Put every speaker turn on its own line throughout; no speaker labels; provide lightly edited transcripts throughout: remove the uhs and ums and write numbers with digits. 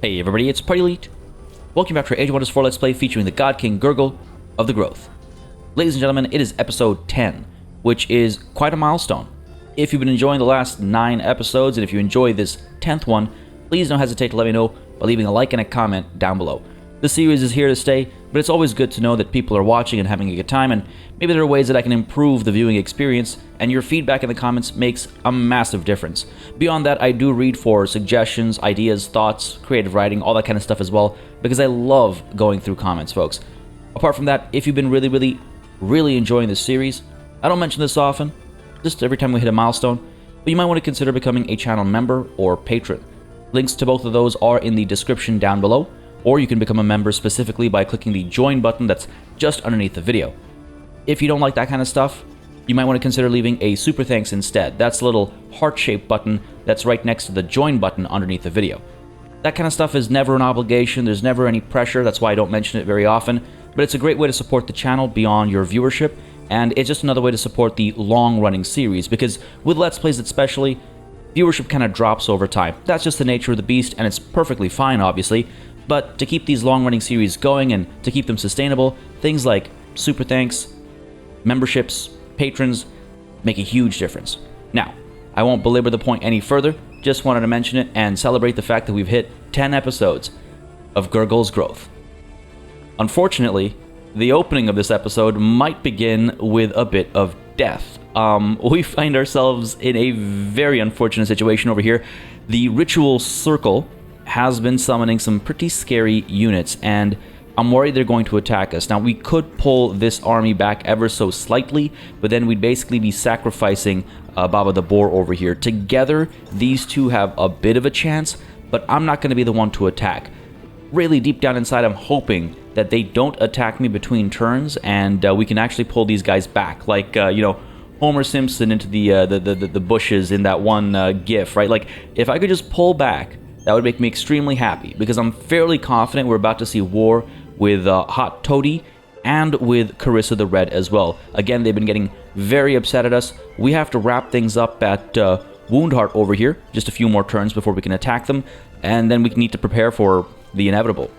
Hey everybody, it's PartyElite. Welcome back to our Age of Wonders 4 Let's Play featuring the God King Gurgle of the Growth. Ladies and gentlemen, it is episode 10, which is quite a milestone. If you've been enjoying the last 9 episodes, and if you enjoy this 10th one, please don't hesitate to let me know by leaving a like and a comment down below. The series is here to stay, but it's always good to know that people are watching and having a good time, and maybe there are ways that I can improve the viewing experience, and your feedback in the comments makes a massive difference. Beyond that, I do read for suggestions, ideas, thoughts, creative writing, all that kind of stuff as well, because I love going through comments, folks. Apart from that, if you've been really enjoying this series, I don't mention this often, just every time we hit a milestone, but you might want to consider becoming a channel member or patron. Links to both of those are in the description down below, or you can become a member specifically by clicking the join button that's just underneath the video. If you don't like that kind of stuff, you might want to consider leaving a super thanks instead. That's the little heart-shaped button that's right next to the join button underneath the video. That kind of stuff is never an obligation, there's never any pressure, that's why I don't mention it very often, but it's a great way to support the channel beyond your viewership, and it's just another way to support the long-running series, because with Let's Plays especially, viewership kind of drops over time. That's just the nature of the beast, and it's perfectly fine, obviously. But to keep these long-running series going and to keep them sustainable, things like super thanks, memberships, patrons make a huge difference. Now, I won't belabor the point any further, just wanted to mention it and celebrate the fact that we've hit 10 episodes of Gurgle's Growth. Unfortunately, the opening of this episode might begin with a bit of death. We find ourselves in a very unfortunate situation over here. The ritual circle has been summoning some pretty scary units, and I'm worried they're going to attack us. Now, we could pull this army back ever so slightly, but then we'd basically be sacrificing Baba the Boar over here. Together, these two have a bit of a chance, but I'm not going to be the one to attack. Really, deep down inside, I'm hoping that they don't attack me between turns, and we can actually pull these guys back, like, Homer Simpson into the bushes in that one gif, right? Like, if I could just pull back, that would make me extremely happy, because I'm fairly confident we're about to see war with Hot Toady and with Carissa the Red as well. Again, they've been getting very upset at us. We have to wrap things up at Woundheart over here, just a few more turns before we can attack them, and then we need to prepare for the inevitable.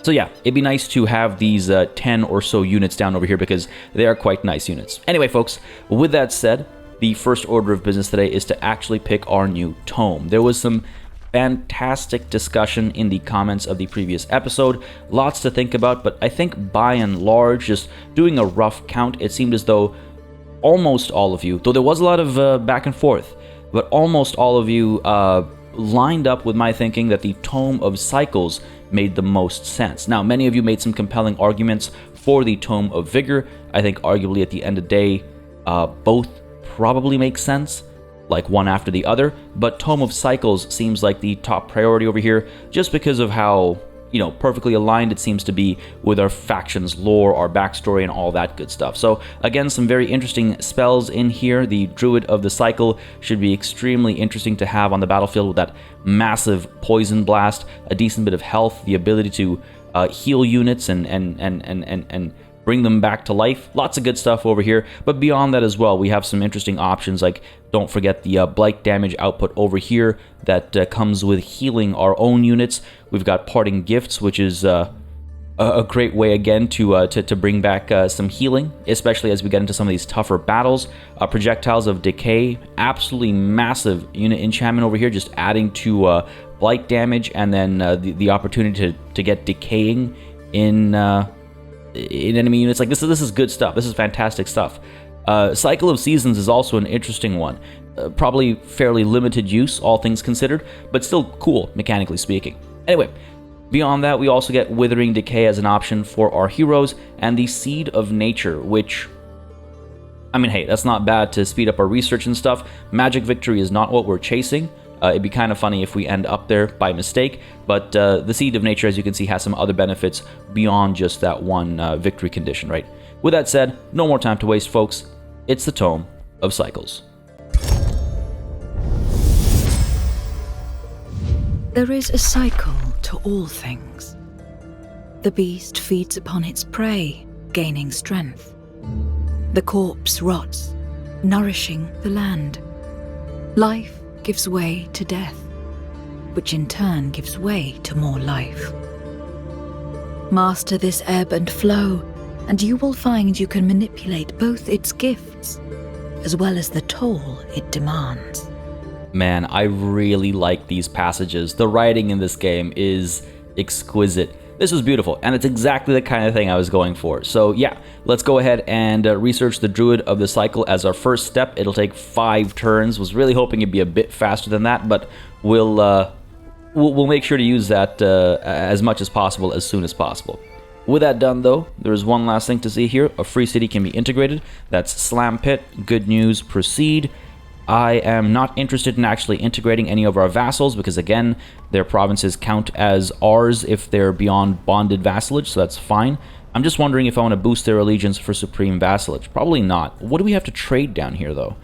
So yeah, it'd be nice to have these 10 or so units down over here, because they are quite nice units. Anyway, folks, with that said, the first order of business today is to actually pick our new tome. There was some fantastic discussion in the comments of the previous episode, lots to think about, but I think by and large, just doing a rough count, it seemed as though almost all of you, though there was a lot of back and forth, but almost all of you lined up with my thinking that the Tome of Cycles made the most sense. Now, many of you made some compelling arguments for the Tome of Vigor. I think arguably at the end of the day, both probably make sense, like one after the other, but Tome of Cycles seems like the top priority over here, just because of how, perfectly aligned it seems to be with our faction's lore, our backstory, and all that good stuff. So again, some very interesting spells in here. The Druid of the Cycle should be extremely interesting to have on the battlefield with that massive poison blast, a decent bit of health, the ability to heal units and bring them back to life. Lots of good stuff over here, but beyond that as well, we have some interesting options, like don't forget the blight damage output over here that comes with healing our own units. We've got Parting Gifts, which is a great way again to bring back some healing, especially as we get into some of these tougher battles. Projectiles of Decay, absolutely massive unit enchantment over here, just adding to blight damage, and then the opportunity to get decaying in enemy units. Like this is good stuff. This is fantastic stuff. Cycle of Seasons is also an interesting one. Probably fairly limited use, all things considered, but still cool, mechanically speaking. Anyway, beyond that, we also get Withering Decay as an option for our heroes, and the Seed of Nature, which, I mean, hey, that's not bad to speed up our research and stuff. Magic Victory is not what we're chasing. It'd be kind of funny if we end up there by mistake, but the Seed of Nature, as you can see, has some other benefits beyond just that one victory condition, right? With that said, no more time to waste, folks. It's the Tome of Cycles.
There is a cycle to all things. The beast feeds upon its prey, gaining strength. The corpse rots, nourishing the land. Life gives way to death. which in turn gives way to more life. Master this ebb and flow, and you will find you can manipulate both its gifts, as well as the toll it demands.
Man, I really like these passages. The writing in this game is exquisite. This was beautiful, and it's exactly the kind of thing I was going for. So yeah, let's go ahead and research the Druid of the Cycle as our first step. It'll take 5 turns. Was really hoping it'd be a bit faster than that, but we'll make sure to use that as much as possible as soon as possible. With that done, though, there's one last thing to see here. A free city can be integrated. That's Slam Pit. Good news, proceed. I am not interested in actually integrating any of our vassals because, again, their provinces count as ours if they're beyond bonded vassalage, so that's fine. I'm just wondering if I want to boost their allegiance for supreme vassalage. Probably not. What do we have to trade down here, though?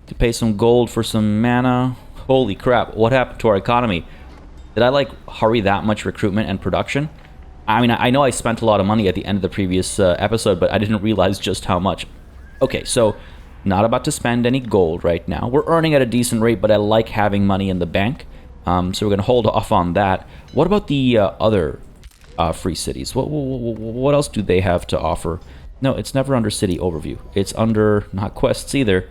To pay some gold for some mana? Holy crap, what happened to our economy? Did I, like, hurry that much recruitment and production? I mean, I know I spent a lot of money at the end of the previous episode, but I didn't realize just how much. Okay, so not about to spend any gold right now. We're earning at a decent rate, but I like having money in the bank. So we're going to hold off on that. What about the other free cities? What else do they have to offer? No, it's never under city overview. It's under, not quests either,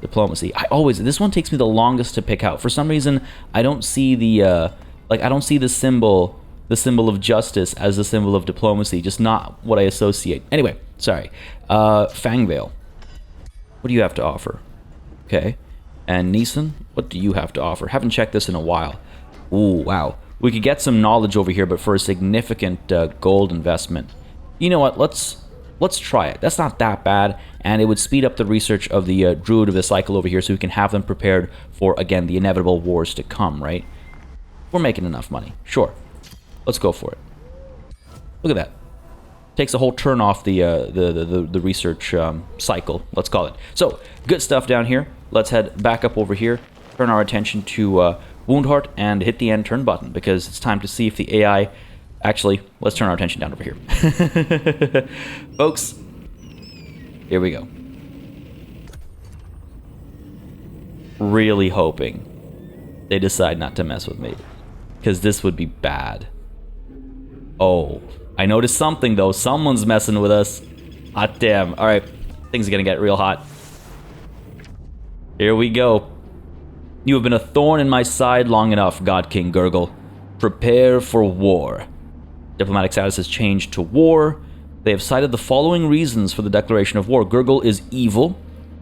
diplomacy. This one takes me the longest to pick out. For some reason, I don't see the, I don't see the symbol of justice as the symbol of diplomacy. Just not what I associate. Anyway, sorry. Fangvale. What do you have to offer? Okay. And Neeson, what do you have to offer? Haven't checked this in a while. Ooh, wow. We could get some knowledge over here, but for a significant gold investment. You know what? Let's try it. That's not that bad, and it would speed up the research of the Druid of the Cycle over here so we can have them prepared for, again, the inevitable wars to come, right? We're making enough money. Sure. Let's go for it. Look at that. Takes a whole turn off the research cycle, let's call it. So, good stuff down here. Let's head back up over here, turn our attention to Woundheart, and hit the end turn button, because it's time to see if the AI... Actually, let's turn our attention down over here. Folks, here we go. Really hoping they decide not to mess with me, because this would be bad. Oh, I noticed something, though. Someone's messing with us. Hot damn. Alright, things are gonna get real hot. Here we go. You have been a thorn in my side long enough, God King Gurgle. Prepare for war. Diplomatic status has changed to war. They have cited the following reasons for the declaration of war. Gurgle is evil.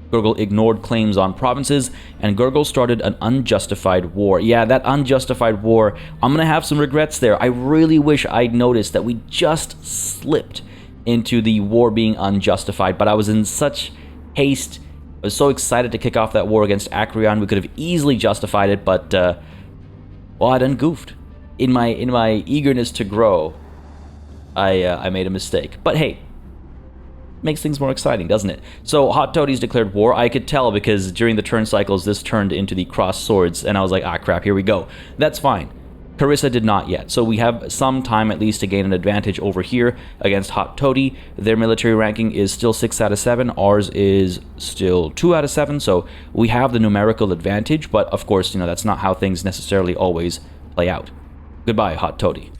Gurgle ignored claims on provinces, and Gurgle started an unjustified war. Yeah, that unjustified war, I'm going to have some regrets there. I really wish I'd noticed that we just slipped into the war being unjustified, but I was in such haste. I was so excited to kick off that war against Acreon. We could have easily justified it, but, well, I done goofed. In my eagerness to grow, I made a mistake. But hey, makes things more exciting, doesn't it? So Hot Toadies declared war. I could tell because during the turn cycles, this turned into the cross swords, and I was like, ah, crap, here we go. That's fine. Carissa did not yet, so we have some time at least to gain an advantage over here against Hot Toady. Their military ranking is still 6 out of 7. Ours is still 2 out of 7, so we have the numerical advantage, but of course, you know, that's not how things necessarily always play out. Goodbye, Hot Toady.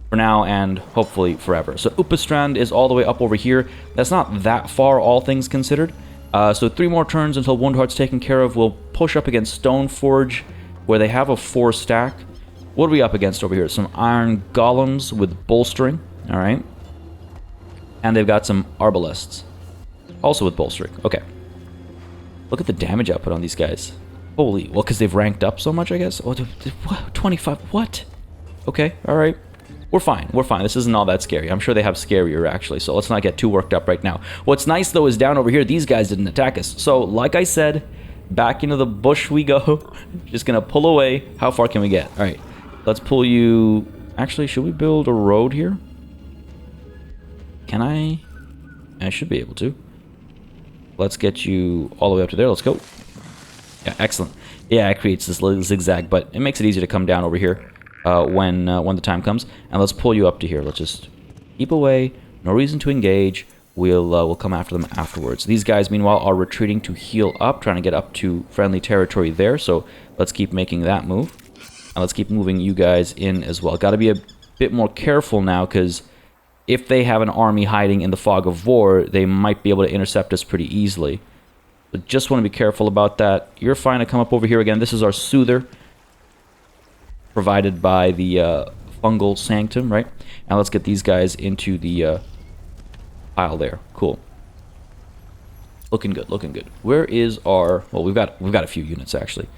For now, and hopefully forever. So Upastrand is all the way up over here. That's not that far, all things considered. So 3 more turns until Woundheart's taken care of. We'll push up against Stoneforge, where they have a 4 stack. What are we up against over here? Some Iron Golems with bolstering. Alright. And they've got some Arbalests. Also with bolstering. Okay. Look at the damage output on these guys. Holy. Well, because they've ranked up so much, I guess. Oh, 25. What? Okay. Alright. We're fine. We're fine. This isn't all that scary. I'm sure they have scarier, actually, so let's not get too worked up right now. What's nice, though, is down over here, these guys didn't attack us. So, like I said, back into the bush we go. Just gonna pull away. How far can we get? All right. Let's pull you... Actually, should we build a road here? Can I? I should be able to. Let's get you all the way up to there. Let's go. Yeah, excellent. Yeah, it creates this little zigzag, but it makes it easier to come down over here. When the time comes, and let's pull you up to here. Let's just keep away. No reason to engage. We'll come after them afterwards. These guys, meanwhile, are retreating to heal up, trying to get up to friendly territory there. So let's keep making that move. And Now let's keep moving you guys in as well. Got to be a bit more careful now, because if they have an army hiding in the fog of war, they might be able to intercept us pretty easily. But just want to be careful about that. You're fine to come up over here again. This is our soother, provided by the fungal sanctum, right? Now let's get these guys into the pile there. Cool. Looking good, looking good. Where is our... Well, we've got a few units, actually.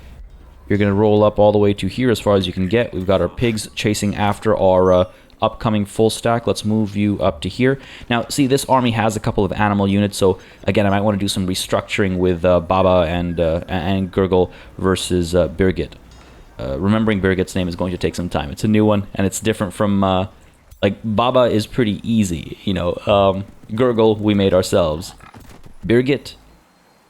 You're going to roll up all the way to here as far as you can get. We've got our pigs chasing after our upcoming full stack. Let's move you up to here. Now, see, this army has a couple of animal units, so again, I might want to do some restructuring with Baba and Gurgle versus Birgit. Remembering Birgit's name is going to take some time. It's a new one, and it's different from... like, Baba is pretty easy, you know. Gurgle, we made ourselves. Birgit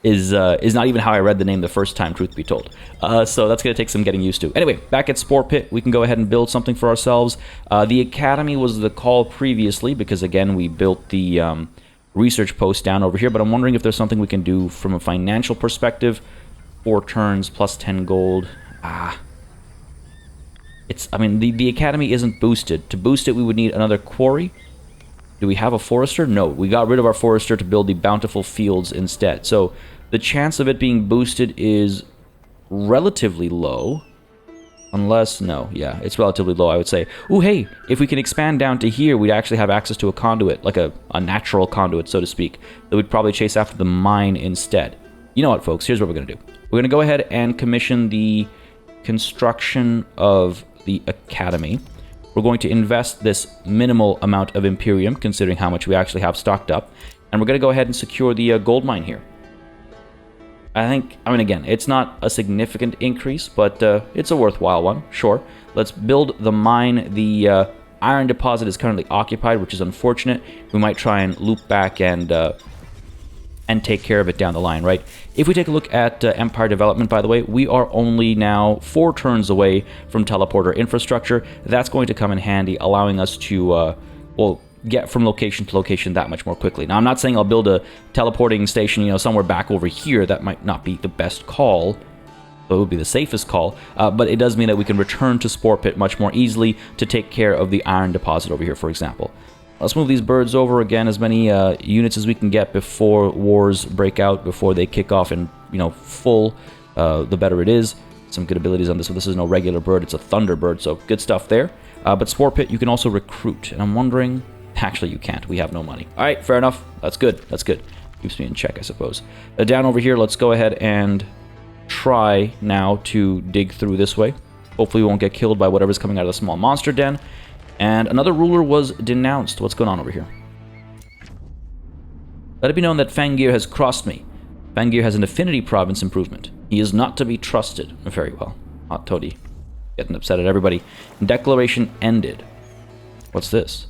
is not even how I read the name the first time, truth be told. So that's going to take some getting used to. Anyway, back at Spore Pit, we can go ahead and build something for ourselves. The Academy was the call previously, because again, we built the research post down over here, but I'm wondering if there's something we can do from a financial perspective. 4 turns, plus 10 gold. I mean, the Academy isn't boosted. To boost it, we would need another quarry. Do we have a forester? No, we got rid of our forester to build the bountiful fields instead. So the chance of it being boosted is relatively low. Unless, no, yeah, it's relatively low, I would say. Ooh, hey, if we can expand down to here, we'd actually have access to a conduit, like a natural conduit, so to speak, that we'd probably chase after the mine instead. You know what, folks, here's what we're going to do. We're going to go ahead and commission the construction of the Academy. We're going to invest this minimal amount of Imperium, considering how much we actually have stocked up, and we're going to go ahead and secure the gold mine here. I mean, again, it's not a significant increase, but it's a worthwhile one, sure. Let's build the mine. The iron deposit is currently occupied, which is unfortunate. We might try and loop back and take care of it down the line, right? If we take a look at Empire Development, by the way, we are only now 4 turns away from teleporter infrastructure. That's going to come in handy, allowing us to, well, get from location to location that much more quickly. Now, I'm not saying I'll build a teleporting station, you know, somewhere back over here. That might not be the best call, but it would be the safest call. But it does mean that we can return to Spore Pit much more easily to take care of the iron deposit over here, for example. Let's move these birds over again, as many units as we can get before wars break out, before they kick off in, you know, full, the better it is. Some good abilities on this one. This is no regular bird, it's a thunderbird, so good stuff there. But Spore Pit, you can also recruit, and I'm wondering... Actually, you can't. We have no money. All right, fair enough. That's good. That's good. Keeps me in check, I suppose. Down over here, let's go ahead and try now to dig through this way. Hopefully we won't get killed by whatever's coming out of the small monster den. And another ruler was denounced. What's going on over here? Let it be known that Fangir has crossed me. Fangir has an affinity province improvement. He is not to be trusted. Very well. Hot Toady. Getting upset at everybody. Declaration ended. What's this?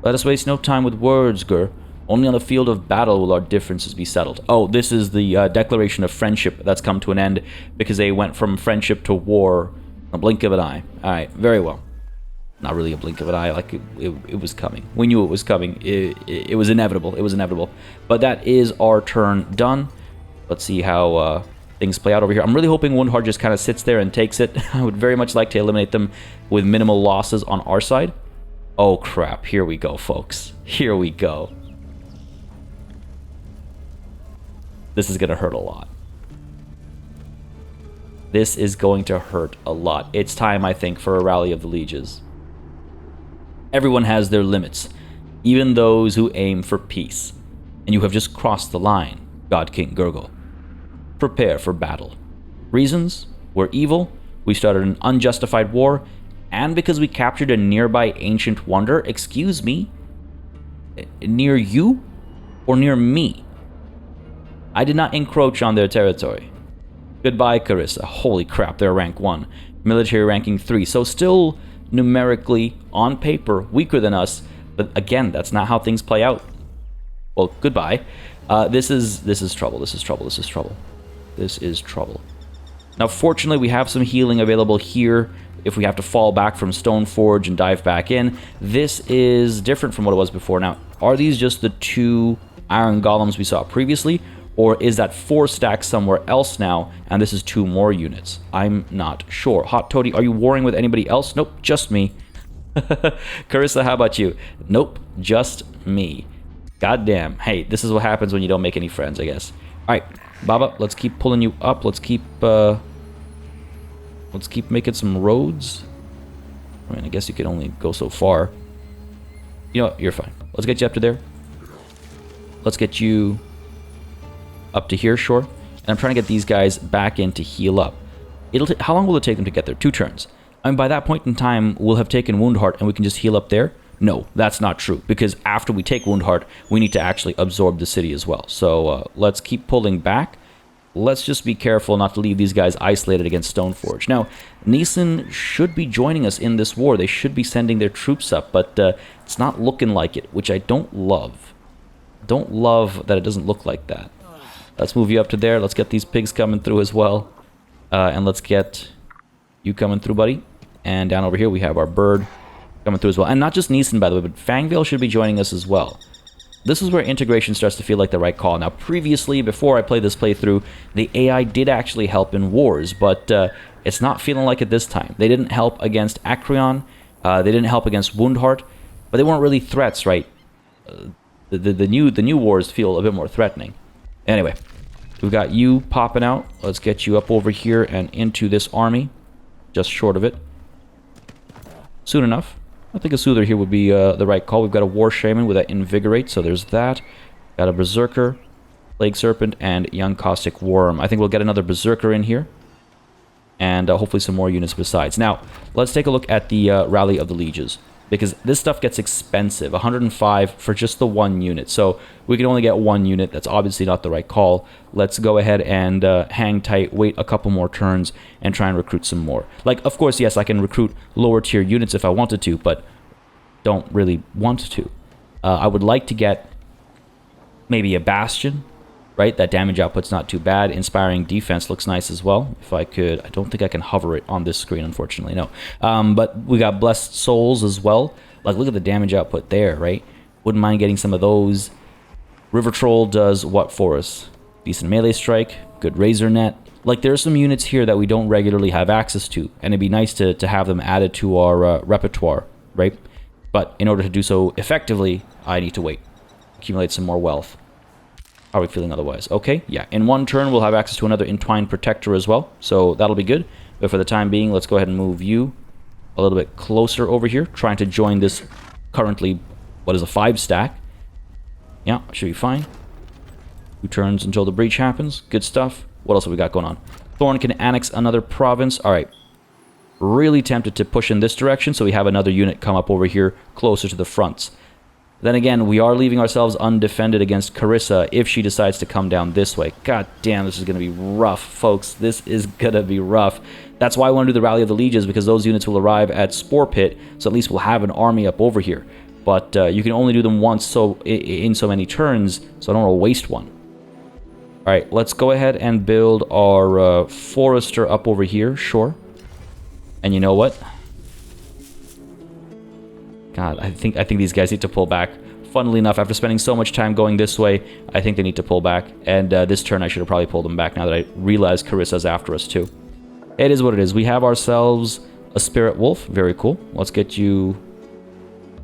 Let us waste no time with words, Gur. Only on the field of battle will our differences be settled. Oh, this is the declaration of friendship that's come to an end because they went from friendship to war in a blink of an eye. All right, very well. Not really a blink of an eye, like it was coming. We knew it was coming. It was inevitable. It was inevitable. But that is our turn done. Let's see how things play out over here. I'm really hoping Woundhard just kind of sits there and takes it. I would very much like to eliminate them with minimal losses on our side. Oh crap, here we go, folks. Here we go. This is going to hurt a lot. This is going to hurt a lot. It's time, I think, for a rally of the lieges. Everyone has their limits, even those who aim for peace. And you have just crossed the line, God King Gurgle. Prepare for battle. Reasons? We're evil, we started an unjustified war, and because we captured a nearby ancient wonder. Excuse me? Near you? Or near me? I did not encroach on their territory. Goodbye, Carissa. Holy crap, they're rank 1. Military ranking 3. So still numerically, on paper, weaker than us. But again, that's not how things play out. Well, goodbye. This is trouble. This is trouble. This is trouble. This is trouble. Now, fortunately, we have some healing available here if we have to fall back from Stoneforge and dive back in. This is different from what it was before. Now, are these just the 2 iron golems we saw previously? Or is that 4 stacks somewhere else now, and this is 2 more units? I'm not sure. Hot Toady, are you warring with anybody else? Nope, just me. Carissa, how about you? Nope, just me. Goddamn. Hey, this is what happens when you don't make any friends, I guess. Alright, Baba, let's keep pulling you up. Let's keep making some roads. I mean, I guess you can only go so far. You know what? You're fine. Let's get you up to there. Let's get you up to here, sure. And I'm trying to get these guys back in to heal up. How long will it take them to get there? 2 turns. I mean, by that point in time, we'll have taken Wound Heart and we can just heal up there. No, that's not true. Because after we take Wound Heart, we need to actually absorb the city as well. So let's keep pulling back. Let's just be careful not to leave these guys isolated against Stoneforge. Now, Neeson should be joining us in this war. They should be sending their troops up, but it's not looking like it, which I don't love. Don't love that it doesn't look like that. Let's move you up to there. Let's get these pigs coming through as well. And let's get you coming through, buddy. And down over here, we have our bird coming through as well. And not just Neeson, by the way, but Fangvale should be joining us as well. This is where integration starts to feel like the right call. Now, previously, before I played this playthrough, the AI did actually help in wars, but it's not feeling like it this time. They didn't help against Acreon, they didn't help against Woundheart, but they weren't really threats, right? The new wars feel a bit more threatening. Anyway, we've got you popping out. Let's get you up over here and into this army, just short of it. Soon enough. I think a Soother here would be the right call. We've got a War Shaman with that Invigorate, so there's that. Got a Berserker, Plague Serpent, and Young Caustic Worm. I think we'll get another Berserker in here. And hopefully some more units besides. Now, let's take a look at the Rally of the Lieges. Because this stuff gets expensive. 105 for just the 1 unit. So we can only get 1 unit. That's obviously not the right call. Let's go ahead and hang tight, wait a couple more turns, and try and recruit some more. Like, of course, yes, I can recruit lower tier units if I wanted to, but don't really want to. I would like to get maybe a Bastion, right? That damage output's not too bad. Inspiring Defense looks nice as well. If I could, I don't think I can hover it on this screen, unfortunately, no. But we got Blessed Souls as well. Like, look at the damage output there, right? Wouldn't mind getting some of those. River Troll does what for us? Decent melee strike, good Razor Net. Like, there are some units here that we don't regularly have access to, and it'd be nice to have them added to our repertoire, right? But in order to do so effectively, I need to wait. Accumulate some more wealth. How are we feeling otherwise? Okay, yeah. In 1 turn, we'll have access to another Entwined Protector as well, so that'll be good. But for the time being, let's go ahead and move you a little bit closer over here, trying to join this currently, what is a 5 stack. Yeah, should be fine. 2 turns until the breach happens. Good stuff. What else have we got going on? Thorn can annex another province. All right. Really tempted to push in this direction, so we have another unit come up over here closer to the fronts. Then again, we are leaving ourselves undefended against Carissa if she decides to come down this way. God damn, this is going to be rough, folks. This is going to be rough. That's why I want to do the Rally of the Lieges, because those units will arrive at Spore Pit, so at least we'll have an army up over here. But you can only do them once in so many turns, so I don't want to waste one. Alright, let's go ahead and build our Forester up over here, sure. And you know what? God, I think these guys need to pull back. Funnily enough, after spending so much time going this way, I think they need to pull back. And this turn, I should have probably pulled them back now that I realize Carissa's after us too. It is what it is. We have ourselves a Spirit Wolf. Very cool. Let's get you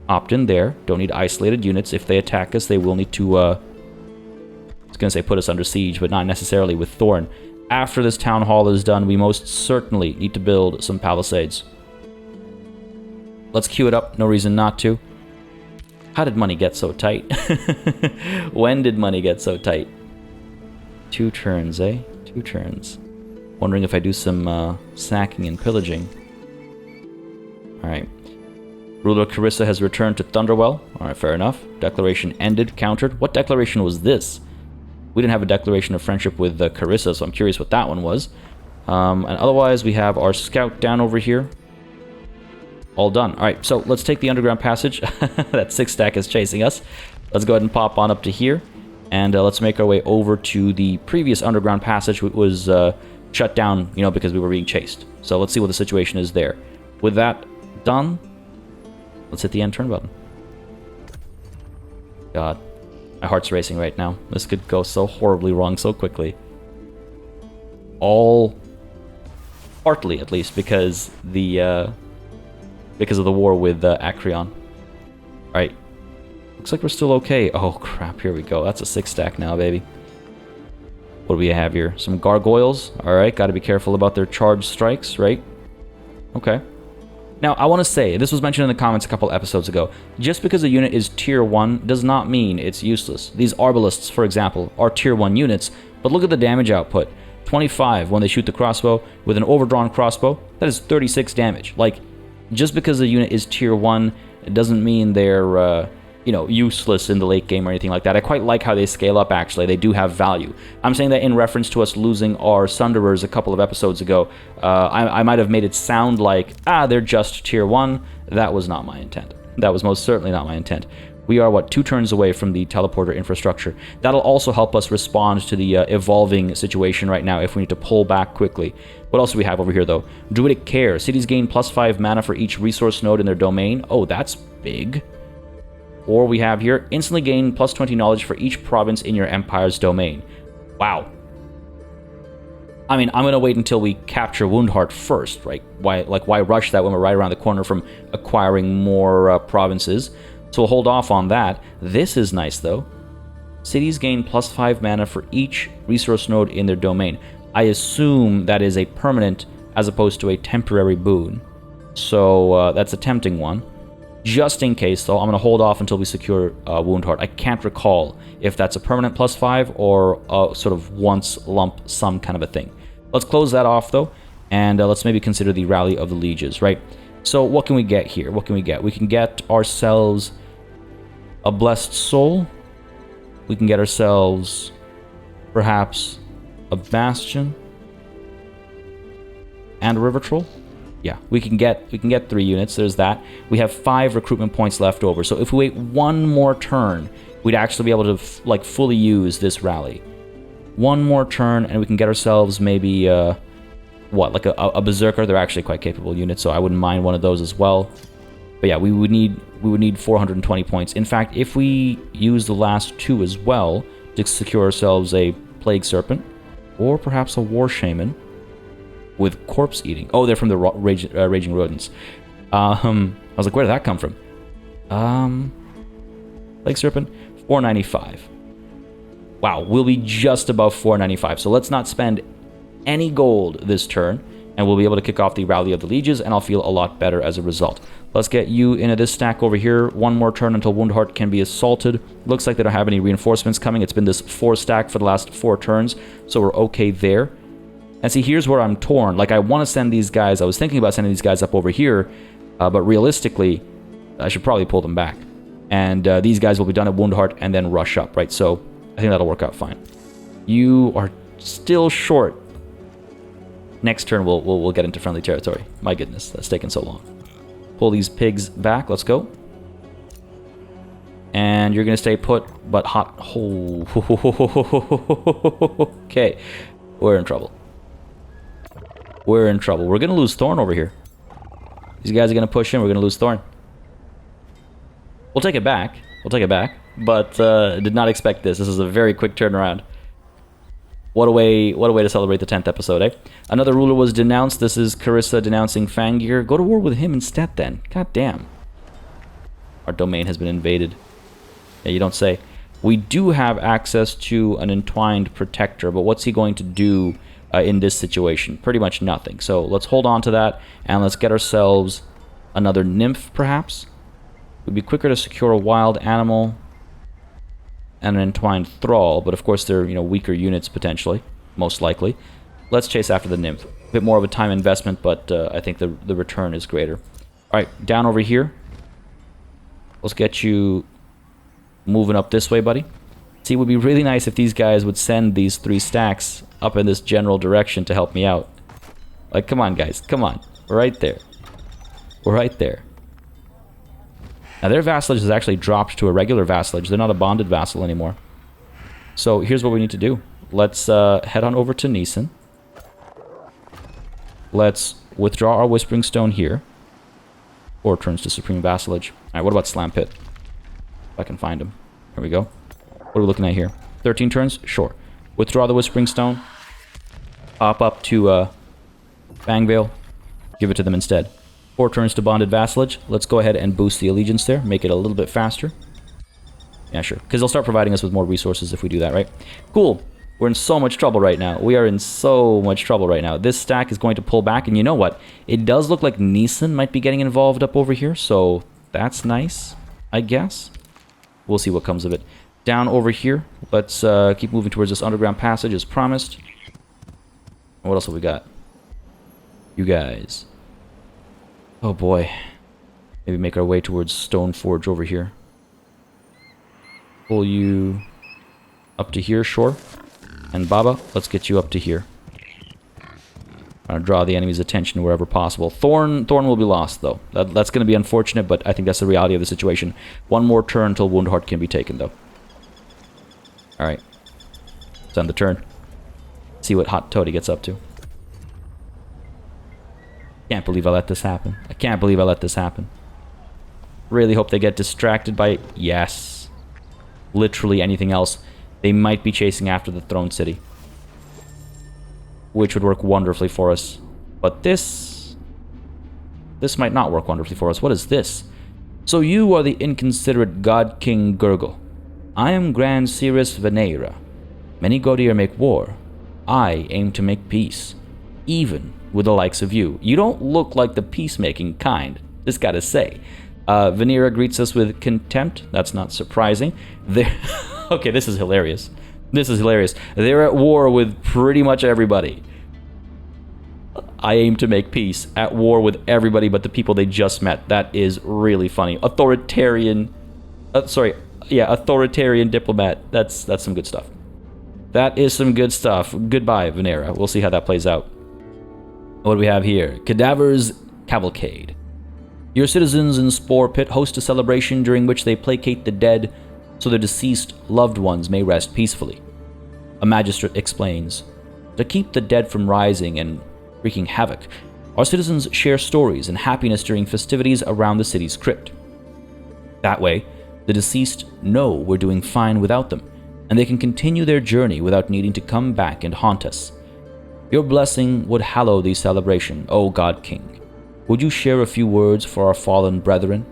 opt in there. Don't need isolated units. If they attack us, they will need to, I was going to say put us under siege, but not necessarily with Thorn. After this town hall is done, we most certainly need to build some palisades. Let's queue it up. No reason not to. How did money get so tight? When did money get so tight? 2 turns, eh? 2 turns. Wondering if I do some sacking and pillaging. Alright. Ruler Carissa has returned to Thunderwell. Alright, fair enough. Declaration ended, countered. What declaration was this? We didn't have a declaration of friendship with Carissa, so I'm curious what that one was. And otherwise, we have our scout down over here. All done. Alright, so let's take the underground passage. That 6 stack is chasing us. Let's go ahead and pop on up to here. And let's make our way over to the previous underground passage, which was shut down, you know, because we were being chased. So let's see what the situation is there. With that done, let's hit the end turn button. God. My heart's racing right now. This could go so horribly wrong so quickly. All partly, at least, because of the war with Acreon. Alright. Looks like we're still okay. Oh, crap. Here we go. That's a 6-stack now, baby. What do we have here? Some gargoyles. Alright, gotta be careful about their charged strikes, right? Okay. Now, I want to say, this was mentioned in the comments a couple episodes ago, just because a unit is tier 1 does not mean it's useless. These arbalists, for example, are tier 1 units, but look at the damage output. 25 when they shoot the crossbow. With an overdrawn crossbow, that is 36 damage. Like, just because a unit is tier 1, it doesn't mean they're, you know, useless in the late game or anything like that. I quite like how they scale up, actually. They do have value. I'm saying that in reference to us losing our Sunderers a couple of episodes ago. I might have made it sound like, they're just tier 1. That was not my intent. That was most certainly not my intent. We are, 2 turns away from the teleporter infrastructure. That'll also help us respond to the evolving situation right now if we need to pull back quickly. What else do we have over here, though? Druidic Care. Cities gain +5 mana for each resource node in their domain. Oh, that's big. Or we have here, instantly gain +20 knowledge for each province in your empire's domain. Wow. I mean, I'm going to wait until we capture Woundheart first, right? Why rush that when we're right around the corner from acquiring more provinces? So we'll hold off on that. This is nice, though. Cities gain +5 mana for each resource node in their domain. I assume that is a permanent as opposed to a temporary boon. So that's a tempting one. Just in case, though, I'm going to hold off until we secure Woundheart. I can't recall if that's a permanent +5 or a sort of once lump sum kind of a thing. Let's close that off, though, and let's maybe consider the Rally of the Lieges, right? So what can we get here? What can we get? We can get ourselves a Blessed Soul. We can get ourselves, perhaps, a Bastion and a River Troll. Yeah, we can get 3 units. There's that. We have 5 recruitment points left over. So if we wait one more turn, we'd actually be able to fully use this rally. One more turn, and we can get ourselves maybe a Berserker. They're actually quite capable units, so I wouldn't mind one of those as well. But yeah, we would need 420 points. In fact, if we use the last 2 as well to secure ourselves a Plague Serpent, or perhaps a War Shaman with Corpse Eating. Oh, they're from the Raging Rodents. I was like, where did that come from? Plague Serpent, 495. Wow, we'll be just above 495. So let's not spend any gold this turn, and we'll be able to kick off the Rally of the Lieges, and I'll feel a lot better as a result. Let's get you into this stack over here. One more turn until Woundheart can be assaulted. Looks like they don't have any reinforcements coming. It's been this 4 stack for the last 4 turns, so we're okay there. And see, here's where I'm torn. Like, I want to send these guys. I was thinking about sending these guys up over here, but realistically, I should probably pull them back. And these guys will be done at Woundheart and then rush up, right? So I think that'll work out fine. You are still short. Next turn, we'll get into friendly territory. My goodness, that's taken so long. Pull these pigs back. Let's go. And you're going to stay put, but hot. Oh. Okay, we're in trouble. We're in trouble. We're going to lose Thorn over here. These guys are going to push in. We're going to lose Thorn. We'll take it back. We'll take it back. But did not expect this. This is a very quick turnaround. What a way to celebrate the 10th episode, eh? Another ruler was denounced. This is Carissa denouncing Fangir. Go to war with him instead, then. God damn. Our domain has been invaded. Yeah, you don't say. We do have access to an Entwined Protector, but what's he going to do in this situation? Pretty much nothing. So let's hold on to that, and let's get ourselves another Nymph, perhaps. It would be quicker to secure a wild animal and an Entwined Thrall, but of course they're, weaker units potentially, most likely. Let's chase after the Nymph. A bit more of a time investment, but I think the return is greater. Alright, down over here. Let's get you moving up this way, buddy. See, it would be really nice if these guys would send these 3 stacks up in this general direction to help me out. Like, come on, guys. Come on. We're right there. We're right there. Now, their vassalage has actually dropped to a regular vassalage. They're not a bonded vassal anymore. So, here's what we need to do. Let's head on over to Neeson. Let's withdraw our Whispering Stone here. 4 turns to Supreme Vassalage. Alright, what about Slam Pit? If I can find him. Here we go. What are we looking at here? 13 turns? Sure. Withdraw the Whispering Stone. Pop up to Fangvale. Give it to them instead. 4 turns to Bonded Vassalage. Let's go ahead and boost the Allegiance there. Make it a little bit faster. Yeah, sure. Because they'll start providing us with more resources if we do that, right? Cool. We're in so much trouble right now. We are in so much trouble right now. This stack is going to pull back. And you know what? It does look like Neeson might be getting involved up over here. So that's nice, I guess. We'll see what comes of it. Down over here. Let's keep moving towards this underground passage as promised. What else have we got? You guys. Oh boy. Maybe make our way towards Stoneforge over here. Pull you up to here, sure. And Baba, let's get you up to here. I'm gonna draw the enemy's attention wherever possible. Thorn will be lost, though. That's going to be unfortunate, but I think that's the reality of the situation. One more turn until Woundheart can be taken, though. Alright. Let's end the turn. See what Hot Toady gets up to. Can't believe I let this happen. I can't believe I let this happen. Really hope they get distracted by... Yes. Literally anything else. They might be chasing after the Throne City. Which would work wonderfully for us. But this might not work wonderfully for us. What is this? So you are the inconsiderate God King Gurgle. I am Grand Cirrus Venera. Many Godir make war. I aim to make peace. Even with the likes of you. You don't look like the peacemaking kind, just gotta say. Venera greets us with contempt. That's not surprising. Okay, this is hilarious. This is hilarious. They're at war with pretty much everybody. I aim to make peace. At war with everybody but the people they just met. That is really funny. Authoritarian diplomat. That's some good stuff. That is some good stuff. Goodbye, Venera. We'll see how that plays out. What do we have here? Cadaver's Cavalcade. Your citizens in Spore Pit host a celebration during which they placate the dead so their deceased loved ones may rest peacefully. A magistrate explains, to keep the dead from rising and wreaking havoc, our citizens share stories and happiness during festivities around the city's crypt. That way, the deceased know we're doing fine without them, and they can continue their journey without needing to come back and haunt us. Your blessing would hallow the celebration, O God King. Would you share a few words for our fallen brethren?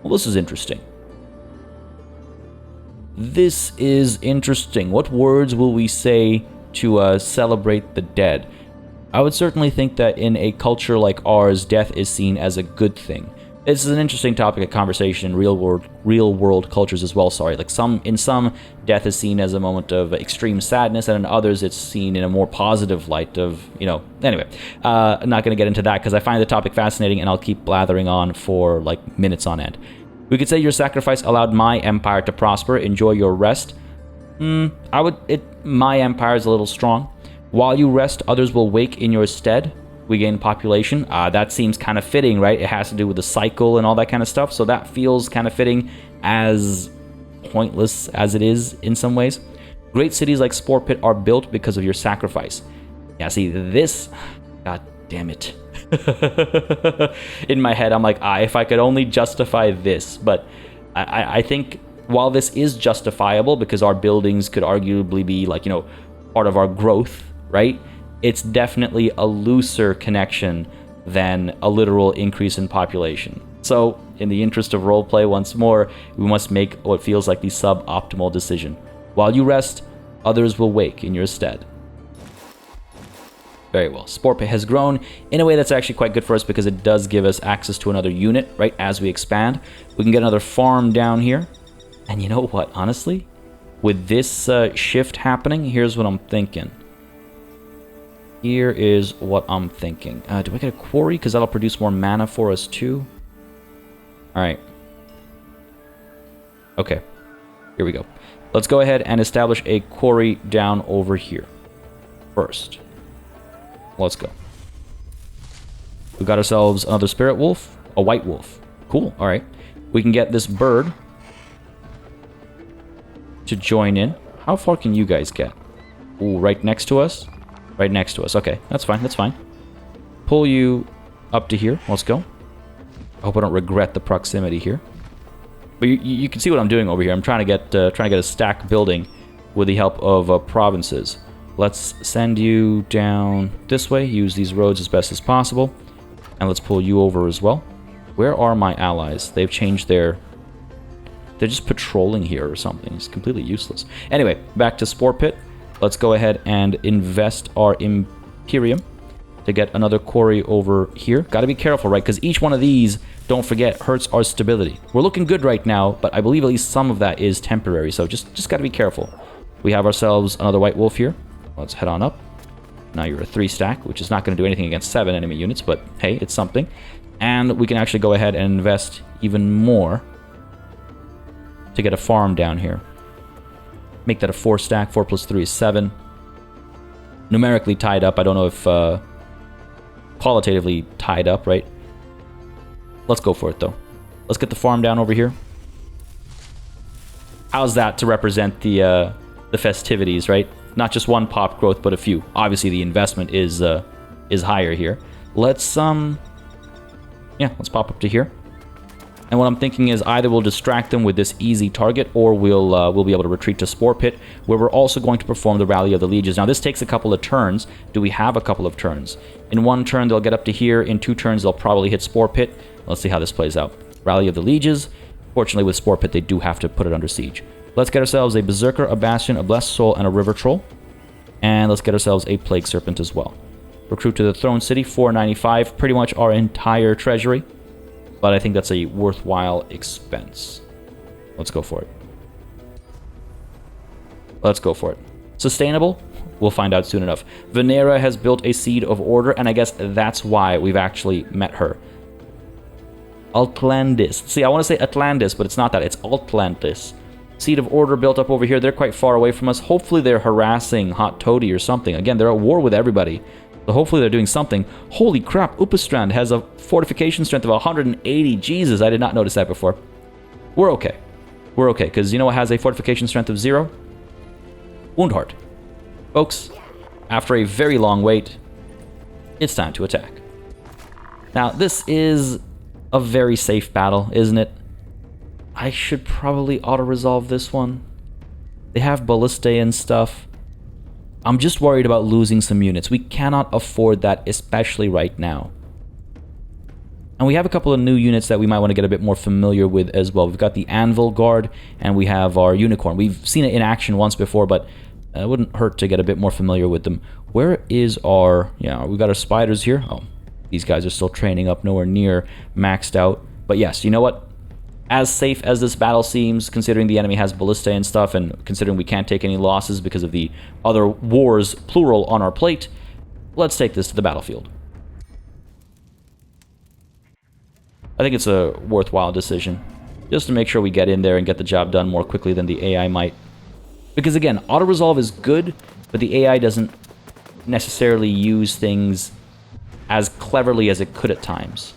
Well, this is interesting. This is interesting. What words will we say to celebrate the dead? I would certainly think that in a culture like ours, death is seen as a good thing. This is an interesting topic of conversation in real world cultures as well. Sorry, like in some, death is seen as a moment of extreme sadness, and in others, it's seen in a more positive light of, Anyway, I'm not going to get into that because I find the topic fascinating, and I'll keep blathering on for like minutes on end. We could say your sacrifice allowed my empire to prosper. Enjoy your rest. My empire is a little strong. While you rest, others will wake in your stead. We gain population. That seems kind of fitting, right? It has to do with the cycle and all that kind of stuff. So that feels kind of fitting, as pointless as it is in some ways. Great cities like Spore Pit are built because of your sacrifice. Yeah, see, this... God damn it. In my head, I'm like, if I could only justify this. But I think while this is justifiable, because our buildings could arguably be like, part of our growth, right? It's definitely a looser connection than a literal increase in population. So, in the interest of roleplay, once more, we must make what feels like the suboptimal decision. While you rest, others will wake in your stead. Very well. Spore Pit has grown in a way that's actually quite good for us because it does give us access to another unit, right, as we expand. We can get another farm down here. And you know what, honestly? With this shift happening, here's what I'm thinking. Here is what I'm thinking. Do I get a quarry? Because that'll produce more mana for us too. Alright. Okay. Here we go. Let's go ahead and establish a quarry down over here. First. Let's go. We got ourselves another spirit wolf. A white wolf. Cool. Alright. We can get this bird to join in. How far can you guys get? Ooh, right next to us? Right next to us. Okay, that's fine, that's fine. Pull you up to here. Let's go. I hope I don't regret the proximity here. But you can see what I'm doing over here. I'm trying to get a stack building with the help of provinces. Let's send you down this way. Use these roads as best as possible. And let's pull you over as well. Where are my allies? They've changed their... They're just patrolling here or something. It's completely useless. Anyway, back to Spore Pit. Let's go ahead and invest our Imperium to get another quarry over here. Got to be careful, right? Because each one of these, don't forget, hurts our stability. We're looking good right now, but I believe at least some of that is temporary. So just got to be careful. We have ourselves another White Wolf here. Let's head on up. Now you're a 3-stack, which is not going to do anything against 7 enemy units, but hey, it's something. And we can actually go ahead and invest even more to get a farm down here. Make that a 4-stack. 4 plus 3 is 7. Numerically tied up. I don't know if qualitatively tied up, right? Let's go for it, though. Let's get the farm down over here. How's that to represent the festivities, right? Not just one pop growth, but a few. Obviously, the investment is higher here. Let's let's pop up to here. And what I'm thinking is either we'll distract them with this easy target, or we'll be able to retreat to Spore Pit, where we're also going to perform the Rally of the Lieges. Now, this takes a couple of turns. Do we have a couple of turns? In 1 turn, they'll get up to here. In 2 turns, they'll probably hit Spore Pit. Let's see how this plays out. Rally of the Lieges. Fortunately, with Spore Pit, they do have to put it under siege. Let's get ourselves a Berserker, a Bastion, a Blessed Soul, and a River Troll. And let's get ourselves a Plague Serpent as well. Recruit to the Throne City, 495. Pretty much our entire treasury. But I think that's a worthwhile expense. Let's go for it. Let's go for it. Sustainable? We'll find out soon enough. Venera has built a Seed of Order, and I guess that's why we've actually met her. Atlantis. See, I want to say Atlantis, but it's not that. It's Atlantis. Seed of Order built up over here. They're quite far away from us. Hopefully they're harassing Hot Toady or something. Again, they're at war with everybody. So hopefully they're doing something. Holy crap, Upastrand has a fortification strength of 180. Jesus, I did not notice that before. We're okay. We're okay, because you know what has a fortification strength of 0? Woundheart. Folks, after a very long wait, it's time to attack. Now, this is a very safe battle, isn't it? I should probably auto-resolve this one. They have Ballistae and stuff. I'm just worried about losing some units. We cannot afford that, especially right now. And we have a couple of new units that we might want to get a bit more familiar with as well. We've got the Anvil Guard, and we have our Unicorn. We've seen it in action once before, but it wouldn't hurt to get a bit more familiar with them. Where is our... Yeah, we've got our Spiders here. Oh, these guys are still training up, nowhere near maxed out. But yes, you know what? As safe as this battle seems, considering the enemy has Ballistae and stuff, and considering we can't take any losses because of the other wars, plural, on our plate, let's take this to the battlefield. I think it's a worthwhile decision, just to make sure we get in there and get the job done more quickly than the AI might. Because again, auto-resolve is good, but the AI doesn't necessarily use things as cleverly as it could at times.